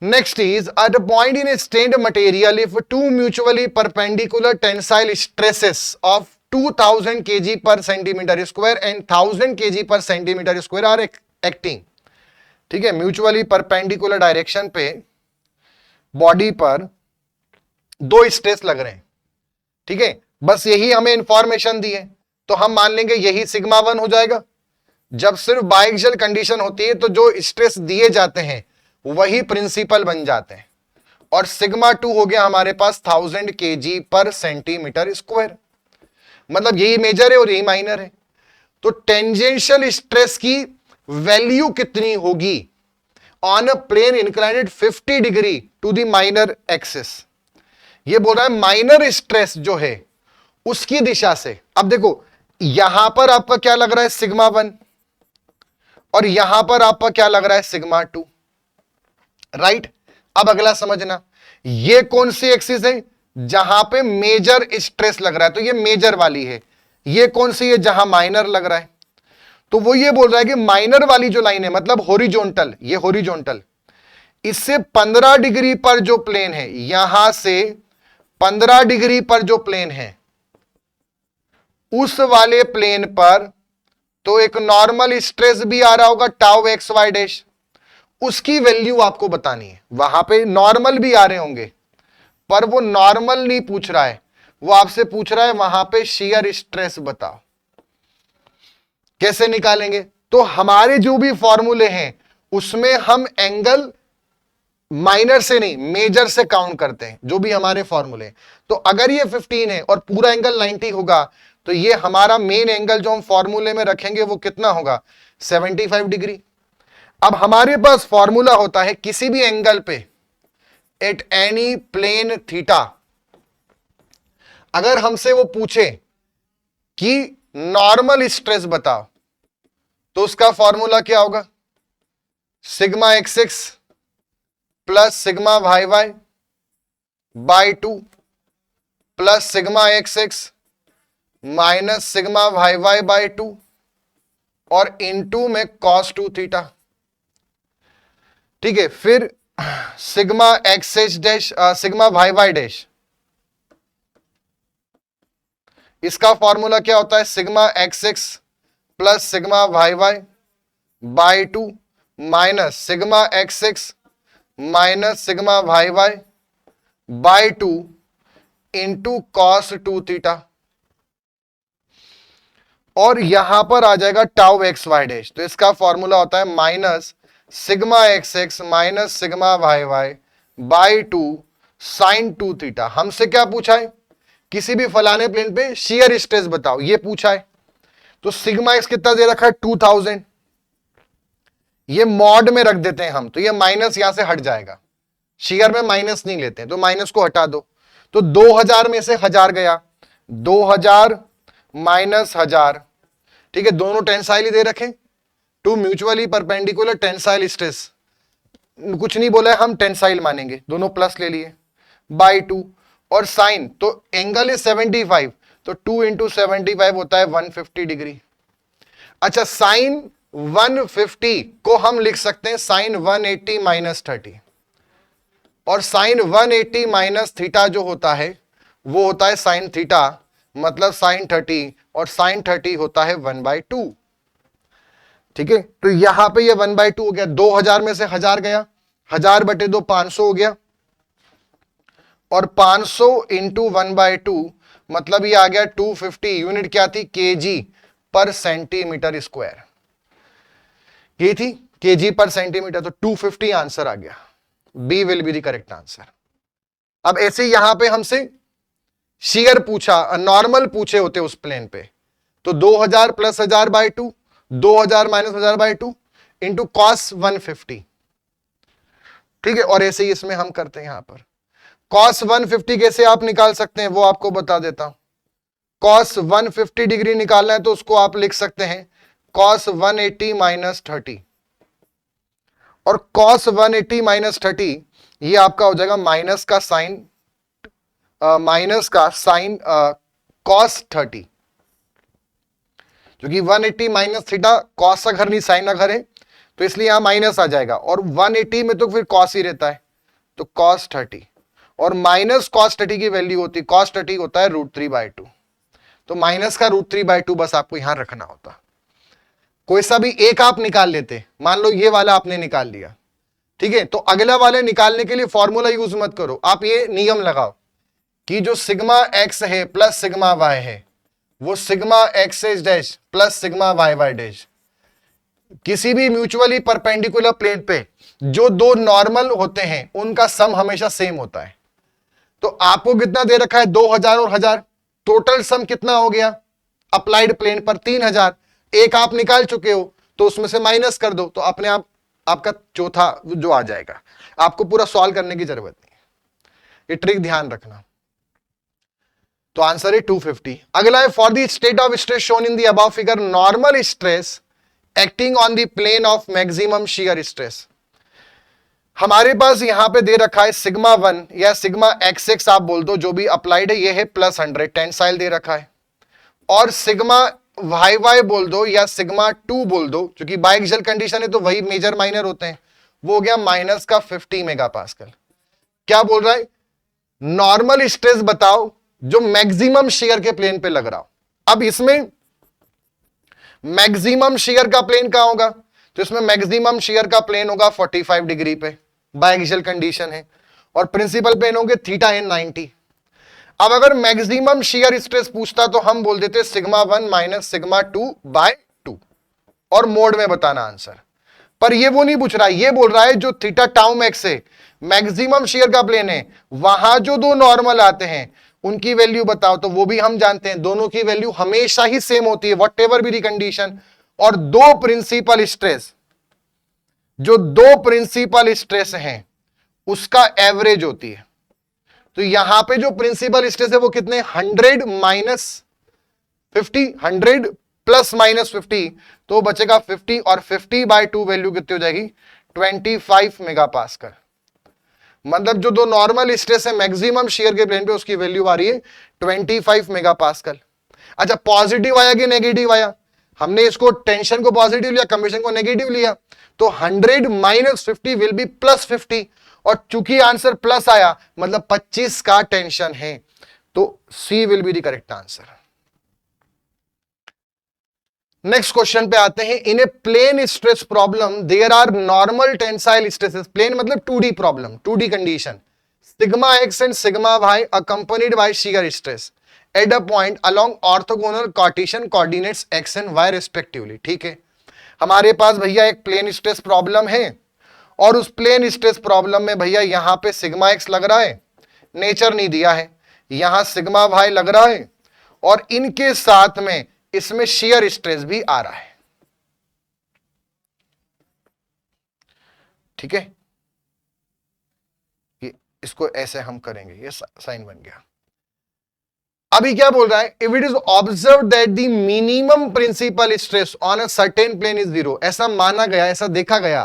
Next is eight a point in strained material if two mutually perpendicular tensile stresses of 2000 kg पर सेंटीमीटर स्क्वायर एंड 1000 kg पर सेंटीमीटर स्क्वायर आर एक्टिंग। ठीक है, म्यूचुअली परपेंडिकुलर डायरेक्शन पे बॉडी पर दो स्ट्रेस लग रहे हैं। ठीक है, बस यही हमें इंफॉर्मेशन दी है, तो हम मान लेंगे यही सिग्मा 1 हो जाएगा। जब सिर्फ बायएक्सियल कंडीशन होती है तो जो स्ट्रेस दिए जाते हैं वही प्रिंसिपल बन जाते हैं, और सिग्मा 2 हो गया हमारे पास 1000 kg पर सेंटीमीटर स्क्वायर। मतलब यही मेजर है और यही माइनर है। तो टेंजेंशियल स्ट्रेस की वैल्यू कितनी होगी on a plane inclined 50 degree to the minor axis. ये बोल रहा है माइनर स्ट्रेस जो है उसकी दिशा से। अब देखो यहां पर आपका क्या लग रहा है सिग्मा 1 और यहां पर आपका क्या लग रहा है सिग्मा 2, राइट। अब अगला समझना, ये कौन सी एक्सिस है जहां पे मेजर स्ट्रेस लग रहा है, तो ये मेजर वाली है। ये कौन सी है जहां माइनर लग रहा है, तो वो ये बोल रहा है कि माइनर वाली जो लाइन है मतलब हॉरिजॉन्टल, ये हॉरिजॉन्टल, इससे 15 डिग्री पर जो प्लेन है, यहां से 15 डिग्री पर जो प्लेन है उस वाले प्लेन पर तो एक नॉर्मल स्ट्रेस भी आ रहा होगा टाउ एक्स वाई डैश, उसकी वैल्यू आपको बतानी है। वहां पे नॉर्मल भी आ रहे होंगे पर वो नॉर्मल नहीं पूछ रहा है, वो आपसे पूछ रहा है वहां पे शियर स्ट्रेस बताओ। कैसे निकालेंगे, तो हमारे जो भी फॉर्मूले हैं उसमें हम एंगल माइनर से नहीं मेजर से काउंट करते हैं, जो भी हमारे फॉर्मूले। तो अगर ये 15 है और पूरा एंगल 90 होगा तो ये हमारा मेन एंगल जो हम फॉर्मूले में रखेंगे वो कितना होगा 75 डिग्री। अब हमारे पास फॉर्मूला होता है किसी भी एंगल पे एट एनी प्लेन थीटा, अगर हमसे वो पूछे कि नॉर्मल स्ट्रेस बताओ तो उसका फॉर्मूला क्या होगा, sigma X X plus sigma Y Y by 2 प्लस sigma X X minus sigma Y Y by 2 और इनटू में कॉस 2 थीटा। ठीक है, फिर sigma X H dash sigma Y Y dash, इसका फॉर्मूला क्या होता है sigma X X plus sigma Y Y by 2 minus sigma X X minus sigma Y Y by 2 into cos 2 theta, और यहां पर आ जाएगा टाउ एक्स वाई डैश, तो इसका फॉर्मूला होता है minus sigma X X minus sigma Y Y by 2 sine 2 theta. हमसे क्या पूछा है, किसी भी फलाने प्लेन पे शियर स्ट्रेस बताओ, ये पूछा है। तो सिग्मा एक्स कितना दे रखा है 2000, ये मॉड में रख देते हैं हम, तो ये माइनस यहां से हट जाएगा, शियर में माइनस नहीं लेते हैं तो माइनस को हटा दो, तो 2000 में से 1000 गया, 2000 माइनस 1000, ठीक है, दोनों टेंसाइल ही दे रखें, to mutually perpendicular tensile stress, कुछ नहीं बोला है हम टेंसाइल मानेंगे, दोनों प्लस ले लिए बाई 2, और साइन तो एंगल है 75, तो 2 इंटू 75 होता है 150 डिग्री। अच्छा, साइन 150 को हम लिख सकते हैं साइन 180 माइनस 30, और साइन 180 माइनस थीटा जो होता है वो होता है साइन थीटा, मतलब साइन 30, और साइन 30 होता है 1/2। ठीक है, तो यहां पे ये 1/2 हो गया, 2000 में से 1000 गया, 1000 बटे 2 500 हो गया, और 500 इंटू 1/2 मतलब ये आ गया 250, यूनिट क्या थी केजी पर सेंटीमीटर स्क्वायर, ये थी केजी पर सेंटीमीटर, तो 250 आंसर आ गया, B will be the correct answer. अब ऐसे यहां पे हमसे शियर पूछा, नॉर्मल पूछे होते उस प्लेन पे, तो 2000 plus 1000 by 2, 2000 minus 1000 by 2 into cos 150। ठीक है, और ऐसे ही इसमें हम करते हैं, यहां पर कॉस 150 कैसे आप निकाल सकते हैं वो आपको बता देता हूं। कॉस 150 डिग्री निकालना है तो उसको आप लिख सकते हैं कॉस 180 माइनस 30, और कॉस 180 माइनस 30 ये आपका हो जाएगा माइनस का साइन कॉस 30, क्योंकि 180 माइनस थीटा कॉस का घर नहीं साइन का घर है, तो इसलिए यहां माइनस आ जाएगा, और 180 में तो फिर कॉस ही रहता है, तो कॉस 30, और माइनस कॉस 30 की वैल्यू होती है, कॉस 30 होता है √3/2, तो माइनस का √3/2 बस आपको यहां रखना होता। कोई सा भी एक आप निकाल लेते, मान लो ये वाला आपने निकाल लिया, ठीक है, तो अगला वाले निकालने के लिए फॉर्मूला यूज मत करो, आप ये नियम लगाओ कि जो सिग्मा एक्स है प्लस सिग्मा वाई है वो sigma X H dash plus sigma Y Y dash, किसी भी म्यूचुअली परपेंडिकुलर प्लेन पे जो दो नॉर्मल होते हैं उनका सम हमेशा सेम होता है। तो आपको कितना दे रखा है 2000 और 1000, टोटल सम कितना हो गया अप्लाइड प्लेन पर 3000, एक आप निकाल चुके हो तो उसमें से माइनस कर दो तो अपने आप आपका चौथा जो आ जाएगा, आपको पूरा सॉल्व करने की जरूरत नहीं है, ये ट्रिक ध्यान रखना। तो आंसर है 250। अगला है for the state of stress shown in the above figure normal stress acting on the plane of maximum shear stress. हमारे पास यहां पे दे रखा है सिग्मा 1 या सिग्मा xx आप बोल दो, जो भी अप्लाइड है ये है +100 टेंसाइल दे रखा है, और सिग्मा yy बोल दो या सिग्मा 2 बोल दो, क्योंकि बाइक्सियल कंडीशन है तो वही मेजर माइनर होते हैं, वो हो गया -50 मेगापास्कल। क्या बोल रहा है, नॉर्मल स्ट्रेस बताओ जो मैक्सिमम शेयर के प्लेन पे लग रहा हो। अब इसमें मैक्सिमम शेयर का प्लेन कहां होगा, तो इसमें मैक्सिमम शेयर का प्लेन होगा 45 डिग्री पे, बाइक्सियल कंडीशन है, और प्रिंसिपल प्लेन होंगे थीटा एंड 90। अब अगर मैक्सिमम शेयर स्ट्रेस पूछता तो हम बोल देते सिग्मा 1 माइनस सिग्मा 2/2 और मोड में बताना आंसर। पर ये वो नहीं पूछ रहा, ये बोल रहा है जो थीटा टाउ मैक्स है मैक्सिमम शेयर का प्लेन है, वहां जो दो नॉर्मल आते हैं उनकी वैल्यू बताओ, तो वो भी हम जानते हैं दोनों की वैल्यू हमेशा ही सेम होती है what ever be the condition. और दो प्रिंसिपल स्ट्रेस, जो दो प्रिंसिपल स्ट्रेस हैं उसका एवरेज होती है। तो यहां पे जो प्रिंसिपल स्ट्रेस है वो कितने 100 माइनस 50, 100 प्लस माइनस 50, तो बचेगा 50, और 50/2 वैल्यू कितनी हो जाएगी 25 मेगापास्कल। मतलब जो दो नॉर्मल स्ट्रेस है मैक्सिमम शेयर के प्लेन पे उसकी वैल्यू आ रही है 25 मेगापास्कल। अच्छा पॉजिटिव आया कि नेगेटिव आया, हमने इसको टेंशन को पॉजिटिव लिया, कंप्रेशन को नेगेटिव लिया, तो 100 माइनस 50 विल बी +50, और चूंकि आंसर प्लस आया मतलब 25 का टेंशन है, तो C will be the correct answer. Next question पे आते हैं। In a plane stress problem there are normal tensile stresses, plane मतलब 2D problem, 2D condition, sigma x and sigma y accompanied by shear stress at a point along orthogonal Cartesian coordinates x and y respectively. ठीक है, हमारे पास भैया एक प्लेन स्ट्रेस प्रॉब्लम है, और उस प्लेन स्ट्रेस प्रॉब्लम में भैया यहां पे सिग्मा x लग रहा है, नेचर नहीं दिया है, यहां सिग्मा y लग रहा है, और इनके साथ में इसमें शियर स्ट्रेस भी आ रहा है। ठीक है, इसको ऐसे हम करेंगे, ये साइन बन गया। अभी क्या बोल रहा है, if it is observe that the minimum principal stress on a certain plane is 0, ऐसा माना गया, ऐसा देखा गया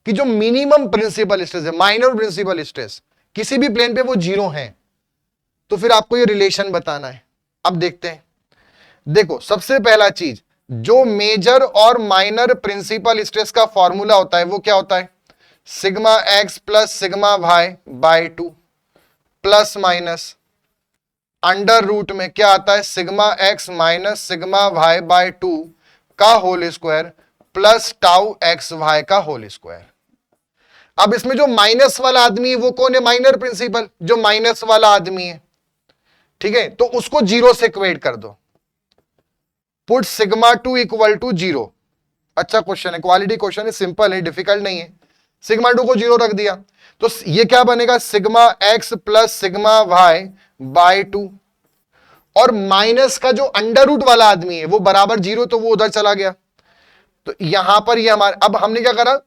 कि जो मिनिमम प्रिंसिपल स्ट्रेस है, माइनर प्रिंसिपल स्ट्रेस किसी भी प्लेन पे वो 0 है, तो फिर आपको ये रिलेशन बताना है। अब देखते हैं, देखो सबसे पहला चीज, जो मेजर और माइनर प्रिंसिपल स्ट्रेस का फॉर्मूला होता है वो क्या होता है, sigma x plus sigma y/2 plus minus under root में क्या आता है, sigma x minus sigma y/2 का whole square plus tau xy का होल स्क्वायर। अब इसमें जो माइनस वाला आदमी है वो कौन है, माइनर प्रिंसिपल, जो माइनस वाला आदमी है। ठीक है, तो उसको 0 से इक्वेट कर दो, पुट सिग्मा 2 इक्वल टू 0। अच्छा क्वेश्चन है, क्वालिटी क्वेश्चन है, सिंपल है, डिफिकल्ट नहीं है। सिग्मा 2 को 0 रख दिया तो ये क्या बनेगा, sigma x plus sigma y/2, और माइनस का जो अंडर रूट वाला आदमी है वो बराबर 0, तो वो उधर चला गया। तो यहां पर ये हमारे, अब हमने क्या करा,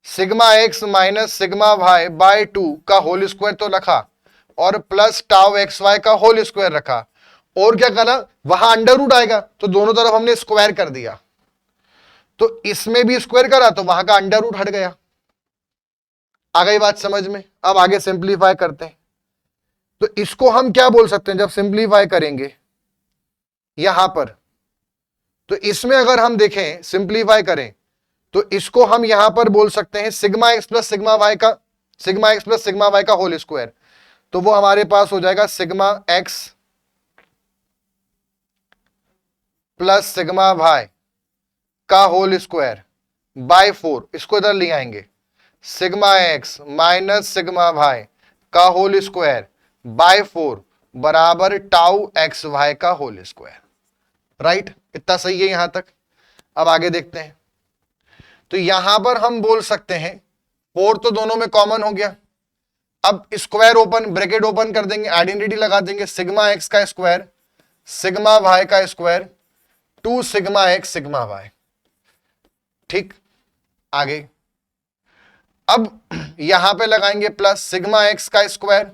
sigma x minus sigma y/2 का होल स्क्वायर तो रखा, और प्लस टाउ xy का होल स्क्वायर रखा, और क्या करा, वहां अंडर रूट आएगा तो दोनों तरफ हमने स्क्वायर कर दिया, तो इसमें भी स्क्वायर करा तो वहां का अंडर रूट हट गया। आ गई बात समझ में। अब आगे सिंप्लीफाई करते हैं, तो इसको हम क्या बोल सकते हैं जब सिंप्लीफाई करेंगे यहां पर, तो इसमें अगर हम देखें सिंप्लीफाई करें तो इसको हम यहां पर बोल सकते हैं sigma x plus sigma y का, sigma x plus sigma y का होल स्क्वायर, तो वो हमारे पास हो जाएगा sigma x plus sigma y का होल स्क्वायर बाय 4, इसको इधर ले आएंगे, sigma x minus sigma y का होल स्क्वायर बाय 4 बराबर टाउ xy का होल स्क्वायर। राइट, इतना सही है यहां तक। अब आगे देखते हैं, तो यहां पर हम बोल सकते हैं 4 तो दोनों में कॉमन हो गया, अब स्क्वायर ओपन, ब्रैकेट ओपन कर देंगे, आइडेंटिटी लगा देंगे, सिग्मा एक्स का स्क्वायर सिग्मा वाई का square 2 sigma X sigma Y. ठीक, आगे अब यहां पे लगाएंगे प्लस सिग्मा एक्स का स्क्वायर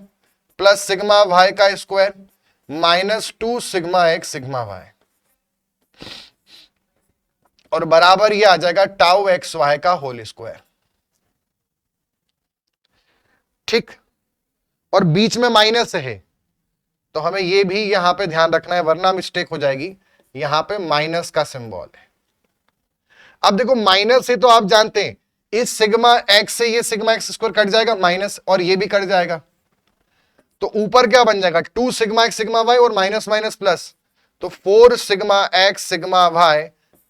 प्लस सिग्मा वाई का square -2 sigma X sigma Y, और बराबर ये आ जाएगा टाउ एक्स वाई का होल स्क्वायर। ठीक, और बीच में माइनस है तो हमें ये भी यहां पे ध्यान रखना है वरना मिस्टेक हो जाएगी। यहां पे माइनस का सिंबल है। अब देखो माइनस है तो आप जानते हैं इस सिग्मा एक्स से ये सिग्मा एक्स स्क्वायर कट जाएगा माइनस, और ये भी कट जाएगा, तो ऊपर क्या बन जाएगा 2 सिग्मा एक्स सिग्मा वाई और माइनस माइनस प्लस, तो 4 sigma X sigma Y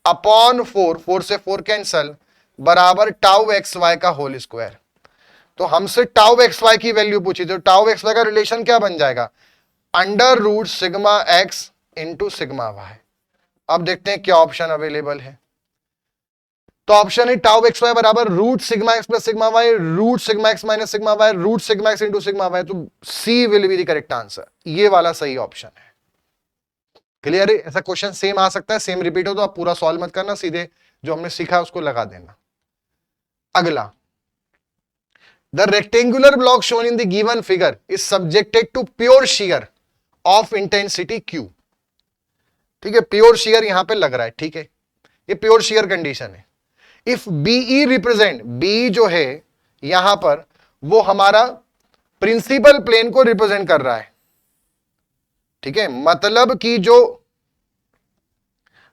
upon 4 से 4 कैंसल बराबर टाउ एक्स वाई का होल स्क्वायर। तो हमसे टाउ एक्स वाई की वैल्यू पूछी, तो टाउ एक्स वाई का रिलेशन क्या बन जाएगा under root sigma x into sigma Y. अब देखते हैं क्या ऑप्शन अवेलेबल है। तो ऑप्शन है टाउ एक्स वाई बराबर root sigma x plus sigma y root sigma x minus sigma y root sigma x into sigma y. तो C will be the correct answer, ये वाला सही ऑप्शन है। क्लियर है? ऐसा क्वेश्चन सेम आ सकता है, सेम रिपीट हो तो आप पूरा सॉल्व मत करना, सीधे जो हमने सीखा उसको लगा देना। अगला, the rectangular block shown in the given figure is subjected to pure shear of intensity Q। ठीक है, प्योर शियर यहां पे लग रहा है। ठीक है, ये प्योर शियर कंडीशन है। इफ बीई रिप्रेजेंट, बी जो है यहां पर वो हमारा प्रिंसिपल प्लेन को रिप्रेजेंट कर रहा है। ठीक है, मतलब कि जो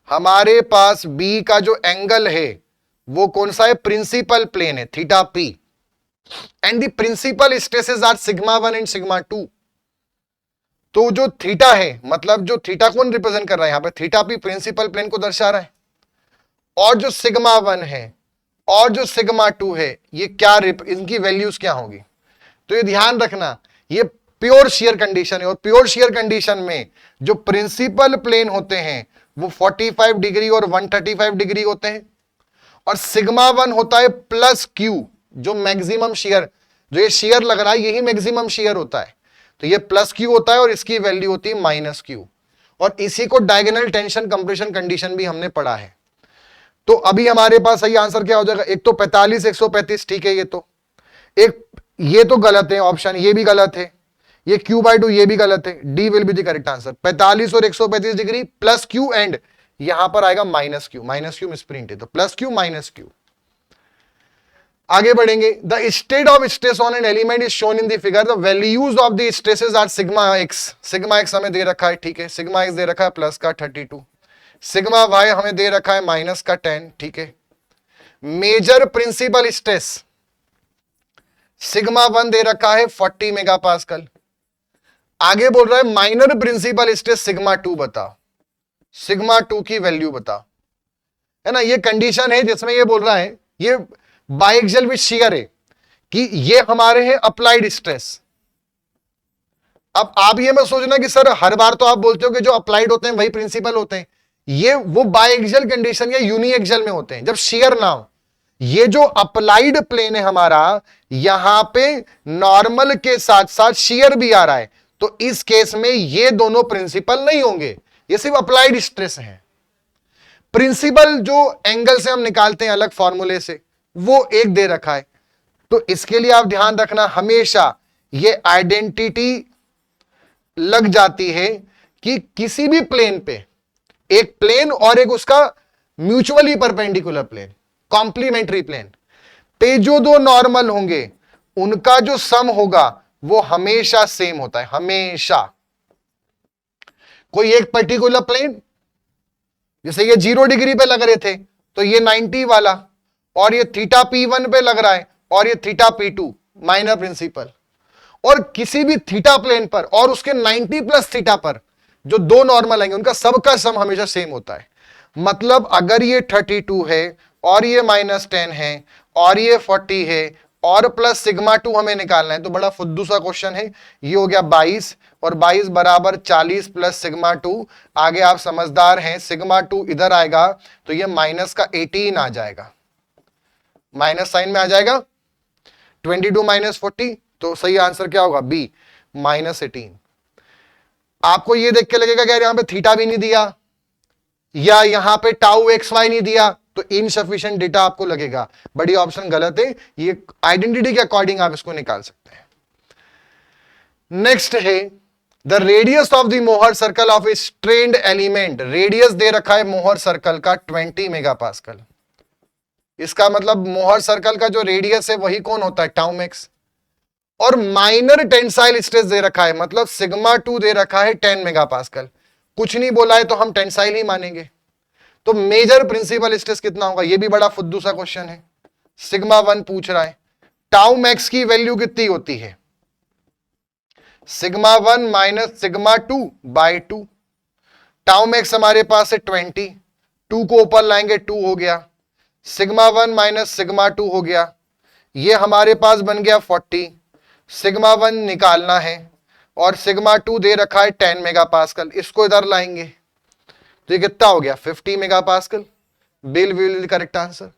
हमारे पास बी का जो एंगल है वो कौन सा है, प्रिंसिपल प्लेन है theta P, and the principal stresses are sigma 1 and sigma 2। तो जो थीटा है, मतलब जो थीटा कौन रिप्रेजेंट कर रहा है यहां पे, थीटा पी प्रिंसिपल प्लेन को दर्शा रहा है, और जो सिग्मा 1 है और जो सिग्मा 2 है ये क्या इनकी वैल्यूज क्या होंगी। तो ये ध्यान रखना, ये प्योर शियर कंडीशन है, और प्योर शियर कंडीशन में जो प्रिंसिपल प्लेन होते हैं वो 45 डिग्री और 135 डिग्री होते हैं, और सिग्मा 1 होता है प्लस क्यू, जो मैक्सिमम शियर, जो ये शियर लग रहा है यही मैक्सिमम शियर होता है, तो ये प्लस क्यू होता है और इसकी वैल्यू होती है माइनस क्यू, और इसी को डायगोनल टेंशन कंप्रेशन कंडीशन भी हमने पढ़ा है। तो अभी हमारे पास सही आंसर क्या हो जाएगा, एक तो 45 135। ठीक है, ये तो गलत है ऑप्शन, ये भी गलत है, ये Q/2 ये भी गलत है, D will be the correct answer. 45 और 135 डिग्री प्लस क्यू, एंड यहां पर आएगा माइनस क्यू मिसप्रिंट है, तो प्लस क्यू माइनस क्यू। आगे बढ़ेंगे, the state of stress on an element is shown in the figure, the values of the stresses are sigma X हमें दे रखा है। ठीक है, सिग्मा एक्स दे रखा है प्लस का 32, सिग्मा वाई हमें दे रखा है माइनस का 10। ठीक है, मेजर प्रिंसिपल स्ट्रेस सिग्मा 1 दे रखा है 40 मेगापास्कल। आगे बोल रहा है माइनर प्रिंसिपल स्ट्रेस सिग्मा 2 बताओ, सिग्मा 2 की वैल्यू बताओ, है ना। ये कंडीशन है जिसमें ये बोल रहा है, ये बायएक्सियल विद शियर है कि ये हमारे हैं अप्लाइड स्ट्रेस। अब आप ये मत सोचना कि सर हर बार तो आप बोलते हो कि जो अप्लाइड होते हैं वही प्रिंसिपल होते हैं, ये वो बायएक्सियल कंडीशन या यूनिएक्सियल में होते हैं जब शियर ना हो। ये जो अप्लाइड प्लेन है हमारा, यहां पे नॉर्मल के साथ साथ शियर भी आ रहा है, तो इस केस में ये दोनों प्रिंसिपल नहीं होंगे, ये सिर्फ अप्लाइड स्ट्रेस है। प्रिंसिपल जो एंगल से हम निकालते हैं अलग फॉर्मूले से, वो एक दे रखा है। तो इसके लिए आप ध्यान रखना, हमेशा ये आइडेंटिटी लग जाती है कि किसी भी प्लेन पे, एक प्लेन और एक उसका mutually perpendicular plane, complementary plane पे जो दो नॉर्मल होंगे उनका जो सम होगा वो हमेशा सेम होता है, हमेशा। कोई एक पर्टिकुलर प्लेन, जैसे ये 0 डिग्री पे लग रहे थे तो ये 90 वाला, और ये थीटा P1 पे लग रहा है और ये थीटा P2 माइनर प्रिंसिपल, और किसी भी थीटा प्लेन पर और उसके 90 प्लस थीटा पर जो दो नॉर्मल आएंगे उनका सबका सम हमेशा सेम होता है। मतलब अगर ये 32 है और ये -10 है और ये 40 है और प्लस सिग्मा 2 हमें निकालना है, तो बड़ा फुद्दू सा क्वेश्चन है। ये हो गया 22 और 22 बराबर 40 प्लस सिग्मा 2। आगे आप समझदार हैं, सिग्मा 2 इधर आएगा तो ये माइनस का 18 आ जाएगा, माइनस साइन में आ जाएगा। 22 - 40 तो सही आंसर क्या होगा? बी, -18। आपको ये देख के लगेगा कि यार यहां पे थीटा भी नहीं दिया या यहां पे टाउ एक्स वाई नहीं दिया, तो इनसफिशिएंट डेटा आपको लगेगा, बड़ी ऑप्शन गलत है। ये आइडेंटिटी के अकॉर्डिंग आप इसको निकाल सकते हैं। नेक्स्ट है the radius of the Mohr circle of a strained element. Radius दे रखा है मोहर सर्कल का 20 मेगापास्कल। इसका मतलब मोहर सर्कल का जो रेडियस है वही कौन होता है? Tau max. और माइनर टेंसाइल स्ट्रेस दे रखा है, मतलब सिग्मा 2 दे रखा है 10 मेगापास्कल। कुछ नहीं बोला है तो हम टेंसाइल ही मानेंगे। तो मेजर प्रिंसिपल स्ट्रेस कितना होगा? ये भी बड़ा फुद्दू सा क्वेश्चन है। सिग्मा 1 पूछ रहा है, टाउ मैक्स की वैल्यू कितनी होती है? Sigma 1 minus sigma 2 by 2। Tau max हमारे पास है 20, 2 को ऊपर लाएंगे 2 हो गया, सिग्मा 1 माइनस सिग्मा 2 हो गया, ये हमारे पास बन गया 40। सिग्मा 1 निकालना है और सिग्मा 2 दे रखा है 10 मेगापास्कल, इसको इधर लाएंगे तो ये कितना हो गया? 50 megapascal. B will correct answer.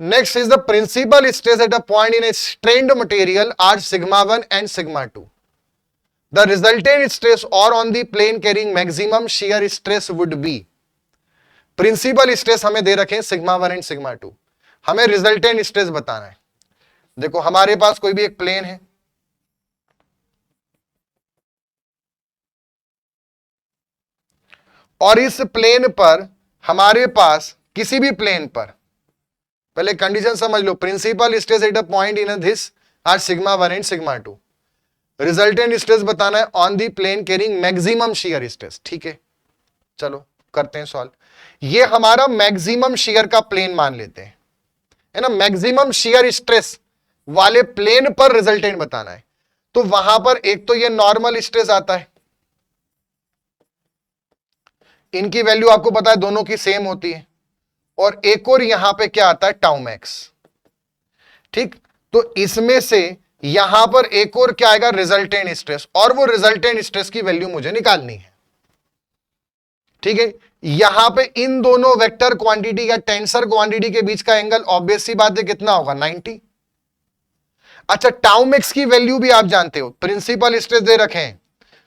Next is the principal stress at a point in a strained material are sigma 1 and sigma 2। The resultant stress और on the plane carrying maximum shear stress would be. Principal stress हमें दे रखे हैं सिग्मा 1 एंड सिग्मा 2, हमें रिजल्टेंट स्ट्रेस बताना है। देखो हमारे पास कोई भी एक प्लेन है, और इस प्लेन पर हमारे पास किसी भी प्लेन पर, पहले कंडीशन समझ लो, principal stress at a point in this are sigma 1 and sigma 2। Resultant stress बताना है on the plane carrying maximum shear stress. ठीक है, चलो करते हैं सॉल्व। ये हमारा मैक्सिमम शियर का प्लेन मान लेते हैं, है ना। मैक्सिमम शियर स्ट्रेस वाले प्लेन पर रिजल्टेंट बताना है, तो वहां पर एक तो ये नॉर्मल स्ट्रेस आता है, इनकी वैल्यू आपको पता है दोनों की सेम होती है, और एक और यहां पे क्या आता है? Tau max. ठीक, तो इसमें से यहां पर एक और क्या आएगा? रिजल्टेंट स्ट्रेस, और वो रिजल्टेंट स्ट्रेस की वैल्यू मुझे निकालनी है। ठीक है, यहां पे इन दोनों वेक्टर क्वांटिटी या टेंसर क्वांटिटी के बीच का एंगल ऑब्वियस सी बात है कितना होगा? 90। अच्छा, टाउ मैक्स की वैल्यू भी आप जानते हो, प्रिंसिपल स्ट्रेस दे रखे हैं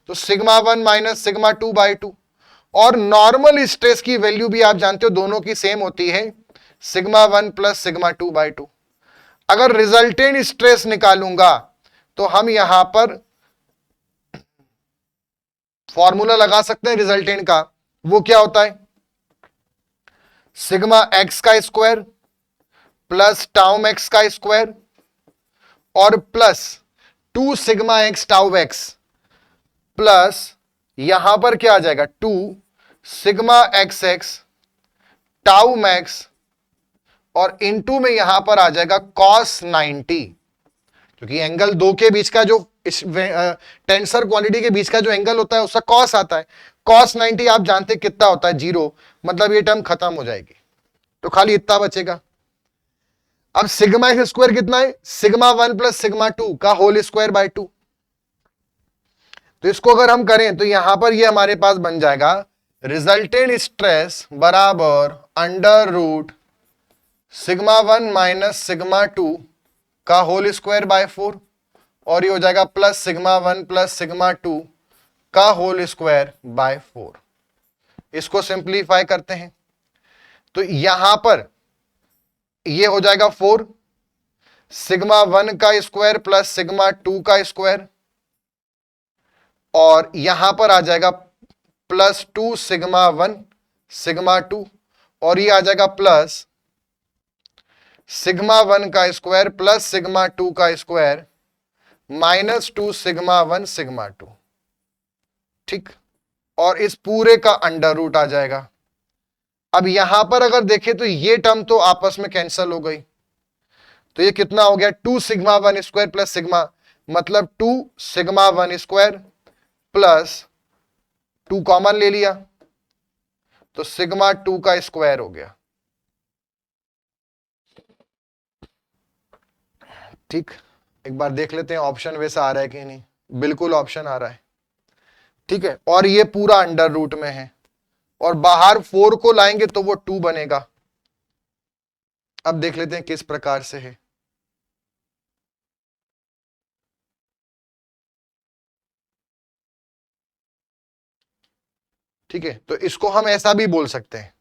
तो सिग्मा 1 माइनस सिग्मा 2 बाई 2, और नॉर्मल स्ट्रेस की वैल्यू भी आप जानते हो दोनों की सेम होती है, सिग्मा 1 प्लस सिग्मा 2 बाई 2। अगर रिजल्टेंट स्ट्रेस निकालूंगा तो हम यहां पर फॉर्मूला लगा सकते हैं रिजल्टेंट का। वो क्या होता है? सिग्मा एक्स का स्क्वायर प्लस टाउ मैक्स का स्क्वायर और plus 2 sigma x tau x plus यहां पर क्या आ जाएगा? 2 sigma X x tau max और इनटू में यहां पर आ जाएगा cos 90, क्योंकि एंगल दो के बीच का जो टेंसर क्वांटिटी के बीच का जो एंगल होता है उसका cos आता है। cos 90 आप जानते कितना होता है? 0। मतलब ये टर्म खत्म हो जाएगी, तो खाली इतना बचेगा। अब सिग्मा एक्स स्क्वायर कितना है? सिग्मा 1 प्लस सिग्मा 2 का होल स्क्वायर बाय 2। तो इसको अगर हम करें तो यहां पर ये हमारे पास बन जाएगा रिजल्टेंट स्ट्रेस बराबर under root sigma 1 minus sigma 2 का होल स्क्वायर बाय 4, और ये हो जाएगा प्लस सिग्मा 1 प्लस सिग्मा 2 का होल स्क्वायर बाय 4। इसको सिंप्लीफाई करते हैं तो यहां पर ये हो जाएगा 4 सिग्मा 1 का स्क्वायर प्लस सिग्मा 2 का स्क्वायर, और यहां पर आ जाएगा प्लस 2 सिग्मा 1 सिग्मा 2, और ये आ जाएगा प्लस सिग्मा 1 का स्क्वायर प्लस सिग्मा 2 का स्क्वायर माइनस 2 सिग्मा 1 सिग्मा 2। ठीक, और इस पूरे का अंडर रूट आ जाएगा। अब यहां पर अगर देखें तो ये टर्म तो आपस में कैंसिल हो गई, तो ये कितना हो गया? 2 सिग्मा 1 स्क्वायर प्लस सिग्मा, मतलब 2 सिग्मा 1 स्क्वायर प्लस 2 कॉमन ले लिया तो सिग्मा 2 का स्क्वायर हो गया। ठीक, एक बार देख लेते हैं ऑप्शन वैसा आ रहा है कि नहीं। बिल्कुल ऑप्शन आ रहा है। ठीक है, और ये पूरा अंडर रूट में है, और बाहर 4 को लाएंगे तो वो 2 बनेगा। अब देख लेते हैं किस प्रकार से है। ठीक है, तो इसको हम ऐसा भी बोल सकते हैं,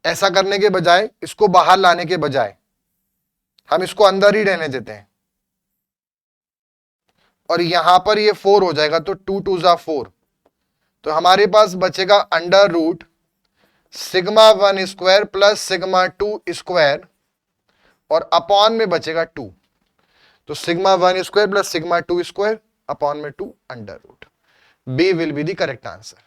ऐसा करने के बजाय, इसको बाहर लाने के बजाय हम इसको अंदर ही रहने देते हैं, और यहां पर ये 4 हो जाएगा, तो 2 2 जा 4, तो हमारे पास बचेगा under root sigma 1 square plus sigma 2 square, और अपॉन में बचेगा 2, तो sigma 1 square plus sigma 2 square upon में 2 under root. B will be the correct answer.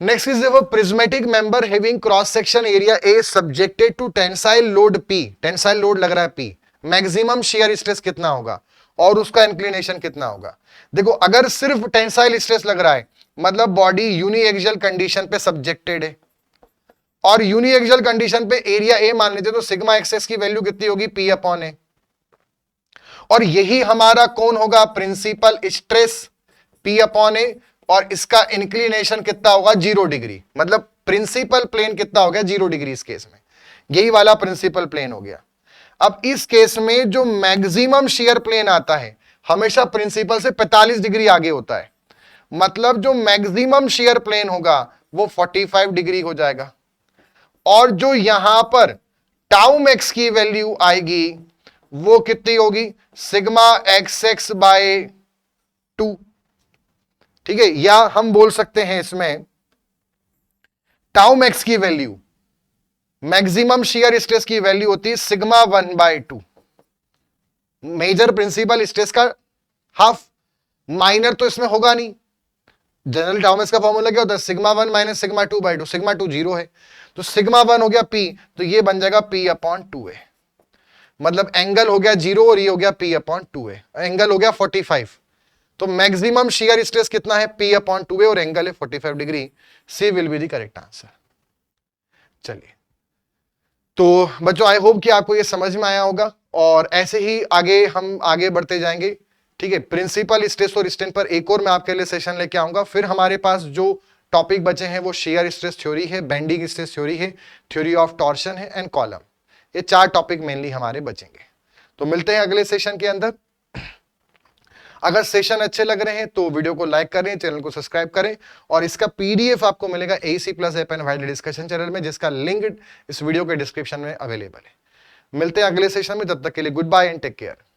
Next is a prismatic member having cross section area A subjected to tensile load P, tensile load लग रहा है P, मैक्सिमम shear स्ट्रेस कितना होगा और उसका इंक्लिनेशन कितना होगा। देखो अगर सिर्फ टेंसाइल स्ट्रेस लग रहा है मतलब बॉडी यूनिएक्सियल कंडीशन पे सब्जेक्टेड है, और यूनिएक्सियल कंडीशन पे एरिया ए मान लेते तो सिग्मा एक्सएस की वैल्यू कितनी होगी, P अपॉन ए, और यही हमारा कौन होगा, प्रिंसिपल स्ट्रेस P अपॉन ए, और इसका इंक्लिनेशन कितना होगा, 0 डिग्री, मतलब प्रिंसिपल प्लेन कितना हो गया, 0 डिग्री। इस केस में यही वाला प्रिंसिपल प्लेन हो गया। अब इस केस में जो मैक्सिमम शियर प्लेन आता है हमेशा प्रिंसिपल से 45 डिग्री आगे होता है, मतलब जो मैक्सिमम शियर प्लेन होगा वो 45 डिग्री हो जाएगा, और जो यहां पर टाउ मैक्स की वैल्यू आएगी वो कितनी होगी, सिग्मा एक्स एक्स बाय 2, ठीक है, या हम बोल सकते हैं इसमें टाउ मैक्स की वैल्यू, मैक्सिमम शियर स्ट्रेस की वैल्यू होती है सिग्मा 1/2, मेजर प्रिंसिपल स्ट्रेस का हाफ, माइनर तो इसमें होगा नहीं, जनरल टाउ मैक्स का फॉर्मूला क्या होता है, सिग्मा 1 माइनस सिग्मा 2/2, सिग्मा 2 0 है, तो सिग्मा 1 हो गया P, तो ये बन जाएगा P अपॉन 2a, मतलब एंगल हो गया 0 और ये हो गया P अपॉन 2a, एंगल हो गया 45, तो मैक्सिमम शियर स्ट्रेस कितना है, P अपॉन 2a, और एंगल है 45 degree. C will be the correct answer. चलिए, तो बच्चों आई होप कि आपको ये समझ में आया होगा, और ऐसे ही हम आगे बढ़ते जाएंगे, ठीक है। प्रिंसिपल स्ट्रेस और स्ट्रेन पर एक और मैं आपके लिए सेशन लेके आऊंगा, फिर हमारे पास जो टॉपिक बचे हैं वो शियर स्ट्रेस थ्योरी है, बेंडिंग स्ट्रेस थ्योरी है, थ्योरी ऑफ टॉर्शन है एंड कॉलम, ये 4 टॉपिक मेनली हमारे बचेंगे। तो मिलते हैं अगले सेशन के अंदर। अगर सेशन अच्छे लग रहे हैं तो वीडियो को लाइक करें, चैनल को सब्सक्राइब करें, और इसका पीडीएफ आपको मिलेगा AC plus app and wide discussion channel में, जिसका लिंक इस वीडियो के डिस्क्रिप्शन में अवेलेबल है। मिलते हैं अगले सेशन में, तब तक के लिए goodbye and take care.